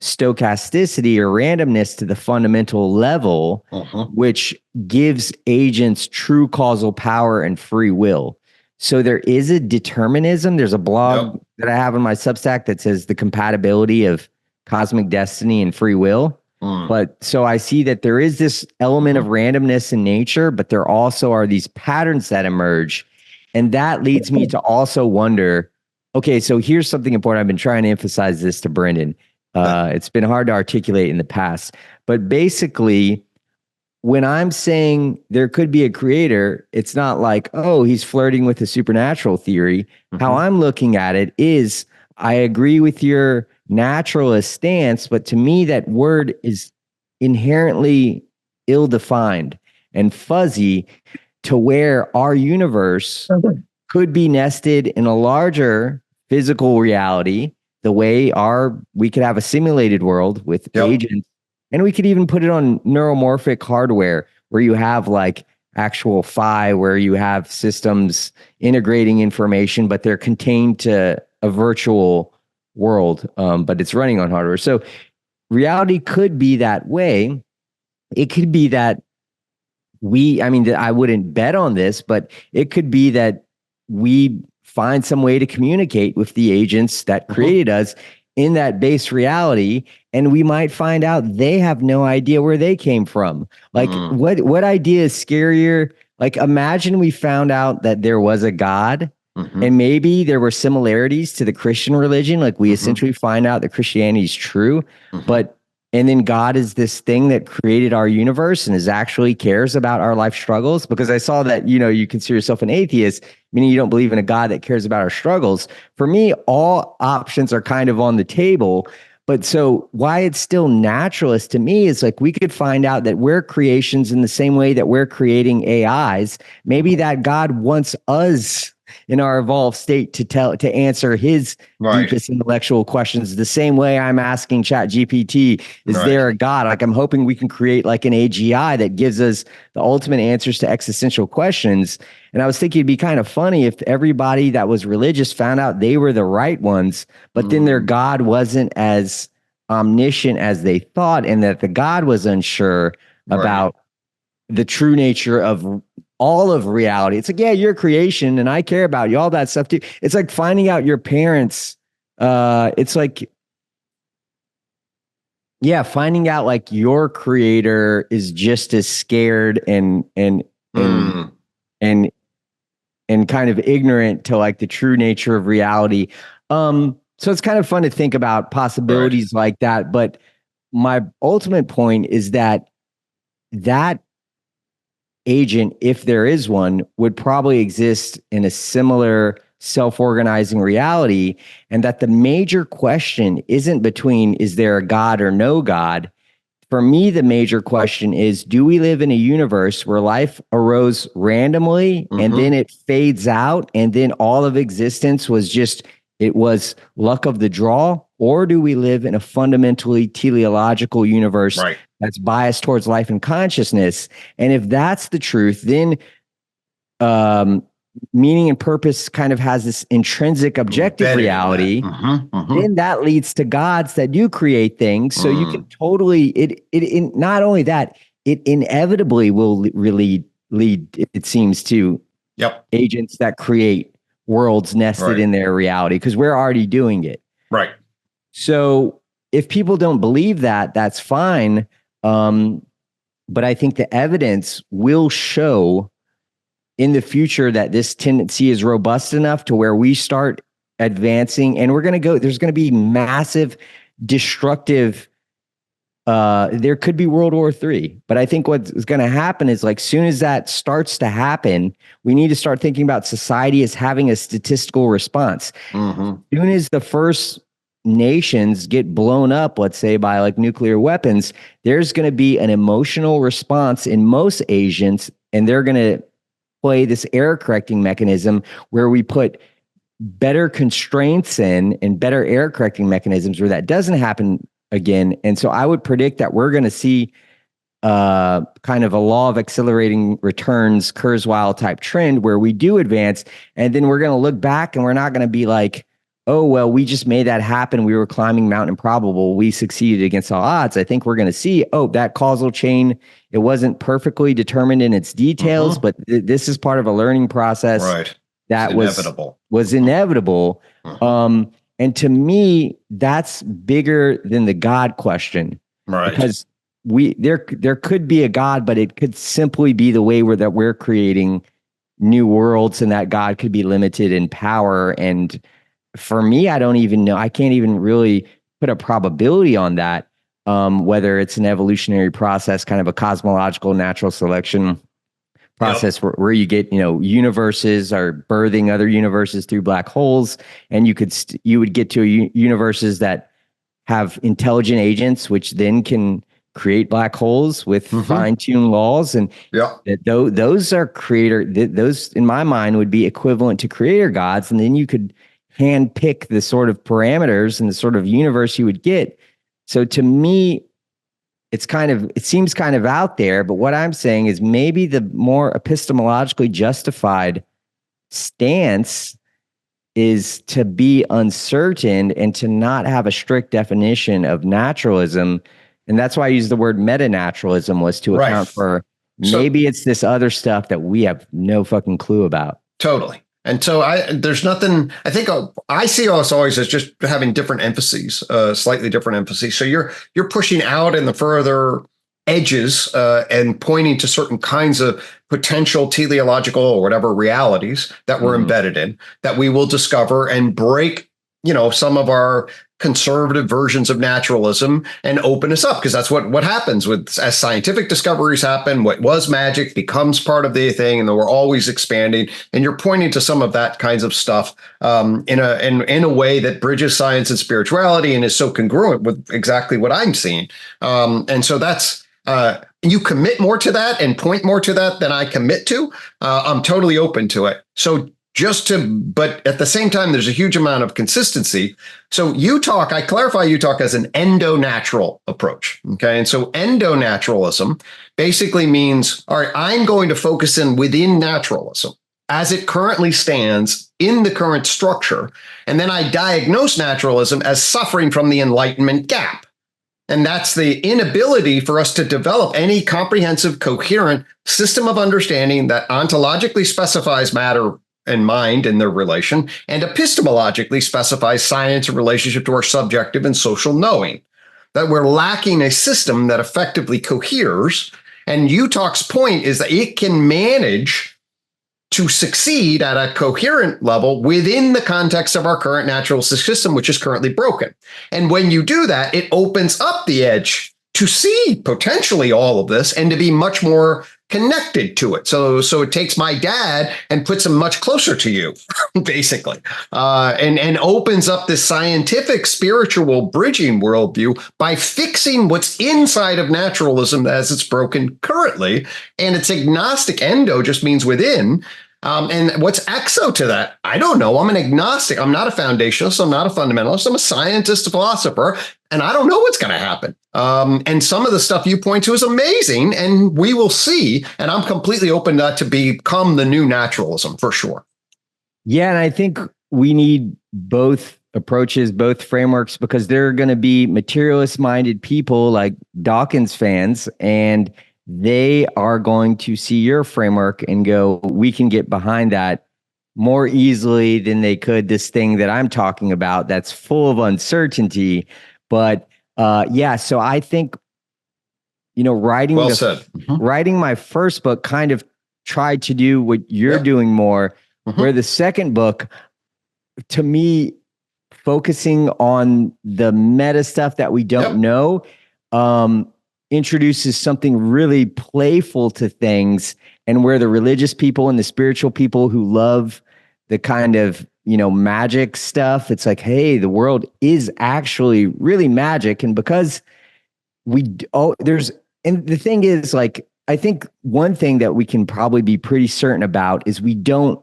stochasticity or randomness to the fundamental level, which gives agents true causal power and free will. So there is a determinism. There's a blog that I have on my Substack that says the compatibility of cosmic destiny and free will. But so I see that there is this element of randomness in nature, but there also are these patterns that emerge. And that leads me to also wonder, okay, so here's something important. I've been trying to emphasize this to Brendan. It's been hard to articulate in the past, but basically when I'm saying there could be a creator, it's not like, oh, he's flirting with a supernatural theory. How I'm looking at it is, I agree with your naturalist stance, but to me that word is inherently ill-defined and fuzzy, to where our universe could be nested in a larger physical reality, the way we could have a simulated world with agents, and we could even put it on neuromorphic hardware where you have like actual phi where you have systems integrating information, but they're contained to a virtual world, but it's running on hardware. So reality could be that way. It could be that I wouldn't bet on this, but it could be that we find some way to communicate with the agents that created us in that base reality, and we might find out they have no idea where they came from. Like, what idea is scarier? Like, imagine we found out that there was a God, and maybe there were similarities to the Christian religion. Like, we essentially find out that Christianity is true, and then God is this thing that created our universe and actually cares about our life struggles. Because I saw that, you consider yourself an atheist, meaning you don't believe in a God that cares about our struggles. For me, all options are kind of on the table. But so why it's still naturalist to me is like, we could find out that we're creations in the same way that we're creating AIs. Maybe that God wants us in our evolved state to answer his deepest intellectual questions, the same way I'm asking ChatGPT, is there a God? Like, I'm hoping we can create like an AGI that gives us the ultimate answers to existential questions. And I was thinking it'd be kind of funny if everybody that was religious found out they were the right ones, but then their God wasn't as omniscient as they thought, and that the God was unsure about the true nature of all of reality. It's like, yeah, you're a creation and I care about you, all that stuff too. It's like finding out your parents. It's like, yeah, finding out like your creator is just as scared and kind of ignorant to like the true nature of reality. So it's kind of fun to think about possibilities like that. But my ultimate point is that agent, if there is one, would probably exist in a similar self-organizing reality, and that the major question isn't between is there a God or no God. For me, the major question is, do we live in a universe where life arose randomly and then it fades out and then all of existence was luck of the draw? Or do we live in a fundamentally teleological universe that's biased towards life and consciousness? And if that's the truth, then meaning and purpose kind of has this intrinsic objective reality. Then that leads to gods that do create things. So you can totally, not only that, it inevitably will lead, it seems, to agents that create worlds nested in their reality, because we're already doing it. So if people don't believe that, that's fine. But I think the evidence will show in the future that this tendency is robust enough to where we start advancing, and there's going to be massive destructive, there could be World War III. But I think what's going to happen is, like, soon as that starts to happen, we need to start thinking about society as having a statistical response. Soon as the first nations get blown up, let's say by like nuclear weapons, there's going to be an emotional response in most Asians, and they're going to play this error correcting mechanism where we put better constraints in and better error correcting mechanisms where that doesn't happen again. And so I would predict that we're going to see kind of a law of accelerating returns, Kurzweil type trend where we do advance, and then we're going to look back and we're not going to be like, oh, well, we just made that happen. We were climbing Mount Improbable. We succeeded against all odds. I think we're going to see, that causal chain, it wasn't perfectly determined in its details, but this is part of a learning process that was inevitable. And to me, that's bigger than the God question. Because there could be a God, but it could simply be the way that we're creating new worlds, and that God could be limited in power. And for me, I don't even know. I can't even really put a probability on that, whether it's an evolutionary process, kind of a cosmological natural selection process where you get, universes are birthing other universes through black holes. And you would get to universes that have intelligent agents, which then can create black holes with fine-tuned laws. And those are those in my mind would be equivalent to creator gods. And then you could hand pick the sort of parameters and the sort of universe you would get. So to me, it seems kind of out there, but what I'm saying is maybe the more epistemologically justified stance is to be uncertain and to not have a strict definition of naturalism. And that's why I use the word meta-naturalism, was to account for maybe it's this other stuff that we have no fucking clue about. Totally. And so there's nothing, I think I see us always as just having different emphases, slightly different emphases. So you're pushing out in the further edges and pointing to certain kinds of potential teleological or whatever realities that we're embedded in, that we will discover and break, some of our conservative versions of naturalism and open us up, because that's what happens as scientific discoveries happen. What was magic becomes part of the thing, and then we're always expanding. And you're pointing to some of that kinds of stuff in a way that bridges science and spirituality and is so congruent with exactly what I'm seeing. And so that's you commit more to that and point more to that than I commit to. I'm totally open to it. So but at the same time, there's a huge amount of consistency. So UTOK, I clarify UTOK as an endo-natural approach. Okay. And so endo-naturalism basically means, all right, I'm going to focus in within naturalism as it currently stands in the current structure. And then I diagnose naturalism as suffering from the Enlightenment gap. And that's the inability for us to develop any comprehensive, coherent system of understanding that ontologically specifies matter and mind and their relation, and epistemologically specifies science in relationship to our subjective and social knowing. That we're lacking a system that effectively coheres. And UTOK's point is that it can manage to succeed at a coherent level within the context of our current natural system, which is currently broken. And when you do that, it opens up the edge to see potentially all of this and to be much more connected to it. So it takes my dad and puts him much closer to you, basically, and opens up this scientific, spiritual bridging worldview by fixing what's inside of naturalism as it's broken currently. And it's agnostic. Endo just means within. And what's exo to that? I don't know. I'm an agnostic. I'm not a foundationalist. I'm not a fundamentalist. I'm a scientist, a philosopher, and I don't know what's going to happen. And some of the stuff you point to is amazing, and we will see. And I'm completely open to become the new naturalism for sure. Yeah, and I think we need both approaches, both frameworks, because there are going to be materialist-minded people like Dawkins fans, and they are going to see your framework and go, we can get behind that more easily than they could this thing that I'm talking about that's full of uncertainty. But so I think, writing my first book kind of tried to do what you're doing more, where the second book, to me, focusing on the meta stuff that we don't know, introduces something really playful to things, and where the religious people and the spiritual people who love the kind of, magic stuff, it's like, hey, the world is actually really magic. And because and the thing is, like, I think one thing that we can probably be pretty certain about is we don't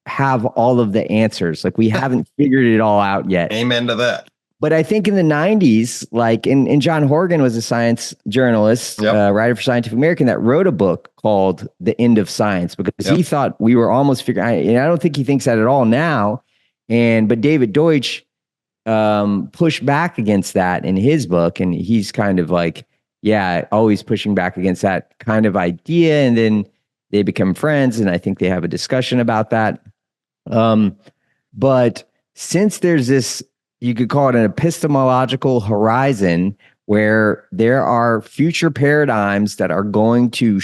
have all of the answers. Like, we haven't figured it all out yet. Amen to that. But I think in the 90s, like, and John Horgan was a science journalist, writer for Scientific American, that wrote a book called The End of Science, because he thought we were almost figuring, and I don't think he thinks that at all now. But David Deutsch pushed back against that in his book. And he's kind of like, always pushing back against that kind of idea. And then they become friends, and I think they have a discussion about that. But since there's this, you could call it an epistemological horizon, where there are future paradigms that are going to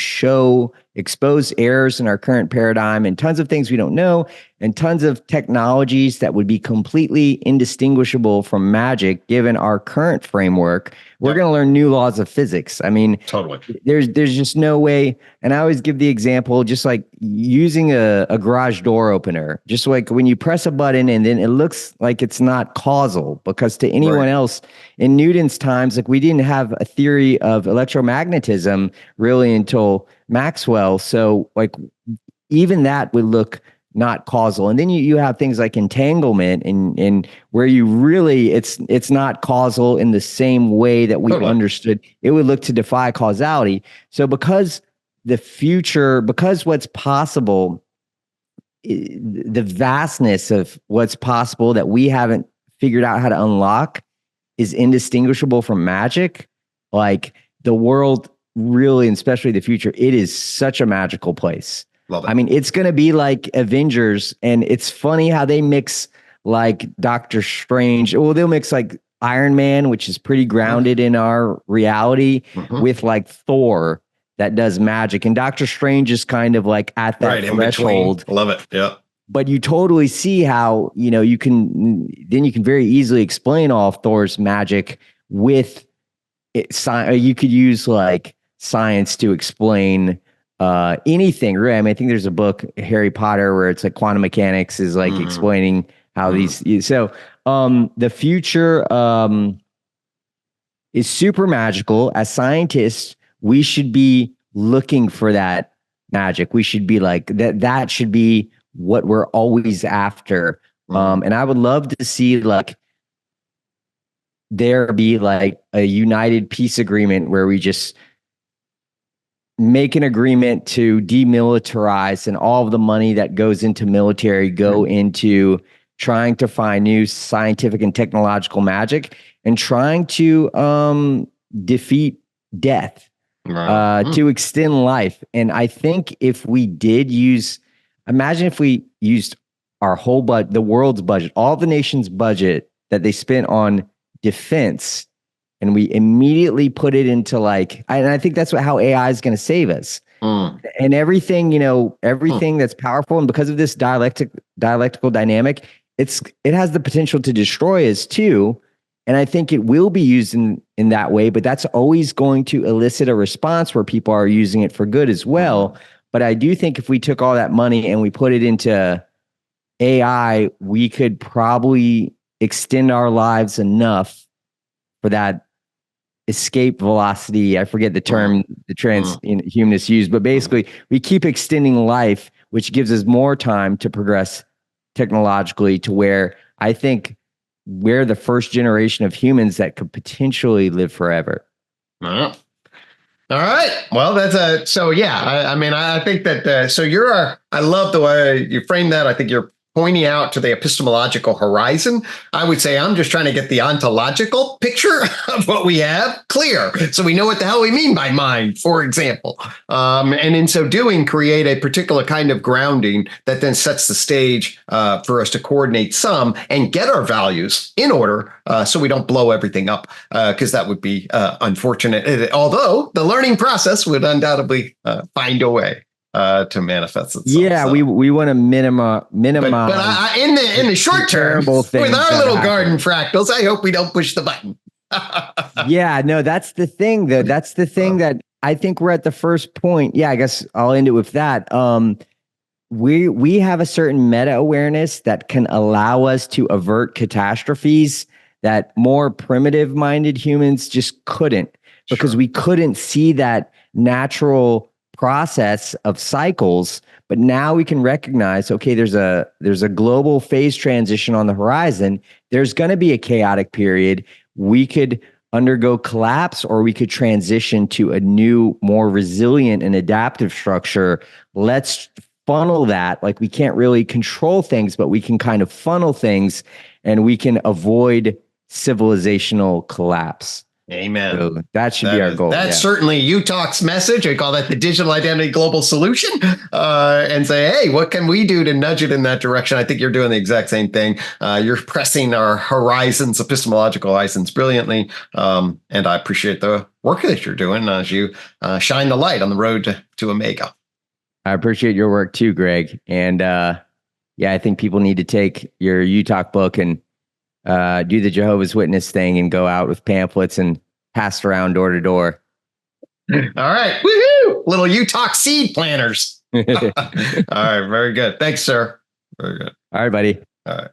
expose errors in our current paradigm, and tons of things we don't know, and tons of technologies that would be completely indistinguishable from magic given our current framework. We're going to learn new laws of physics. I mean, totally. There's just no way. And I always give the example, just like using a garage door opener, just like when you press a button and then it looks like it's not causal, because to anyone else in Newton's times, like, we didn't have a theory of electromagnetism really until Maxwell. So, like, even that would look not causal. And then you have things like entanglement and where you really, it's not causal in the same way that we understood. It would look to defy causality. So because what's possible, the vastness of what's possible that we haven't figured out how to unlock is indistinguishable from magic. Like the world really, and especially the future, it is such a magical place. Love it. I mean, it's going to be like Avengers, and it's funny how they mix like Doctor Strange. Well, they'll mix like Iron Man, which is pretty grounded in our reality, with like Thor that does magic. And Doctor Strange is kind of like at that threshold. Love it. Yeah. But you totally see how, you can very easily explain all of Thor's magic with it. You could use like science to explain anything, right? I mean, I think there's a book, Harry Potter, where it's like quantum mechanics is like explaining how these. So the future is super magical. As scientists, we should be looking for that magic. We should be like that should be what we're always after. And I would love to see like there be like a united peace agreement where we just make an agreement to demilitarize, and all of the money that goes into military go into trying to find new scientific and technological magic and trying to defeat death, to extend life. And I think if we did imagine if we used our whole budget, the world's budget, all the nation's budget that they spent on defense, and we immediately put it into like, and I think that's how AI is going to save us. And everything, everything that's powerful, and because of this dialectical dynamic, it has the potential to destroy us too. And I think it will be used in that way, but that's always going to elicit a response where people are using it for good as well. But I do think if we took all that money and we put it into AI, we could probably extend our lives enough for that escape velocity. I forget the term the transhumanists use, but basically we keep extending life, which gives us more time to progress technologically to where I think we're the first generation of humans that could potentially live forever. All right. Well, that's so yeah. I mean, I think that so I love the way you frame that. I think you're pointing out to the epistemological horizon. I would say I'm just trying to get the ontological picture of what we have clear, so we know what the hell we mean by mind, for example. And in so doing, create a particular kind of grounding that then sets the stage for us to coordinate some and get our values in order, so we don't blow everything up, because that would be unfortunate. Although the learning process would undoubtedly find a way to manifest itself. Yeah, so. we want to minimize. But in the short term, with our little garden fractals, I hope we don't push the button. Yeah, no, that's the thing, though. That's the thing that I think we're at the first point. Yeah, I guess I'll end it with that. We have a certain meta awareness that can allow us to avert catastrophes that more primitive minded humans just couldn't, because we couldn't see that natural process of cycles. But now we can recognize, okay, there's a global phase transition on the horizon. There's going to be a chaotic period. We could undergo collapse, or we could transition to a new, more resilient and adaptive structure. Let's funnel that. Like, we can't really control things, but we can kind of funnel things, and we can avoid civilizational collapse. Amen. So that should be our goal. That's certainly UTOK's message. I call that the digital identity global solution, and say, hey, what can we do to nudge it in that direction? I think you're doing the exact same thing. You're pressing our horizons, epistemological horizons, brilliantly. And I appreciate the work that you're doing as you shine the light on the road to Omega. I appreciate your work too, Greg. And yeah, I think people need to take your UTOK book and do the Jehovah's Witness thing and go out with pamphlets and pass around door to door. All right. Woohoo! Little UTOK seed planters. All right. Very good. Thanks, sir. Very good. All right, buddy. All right.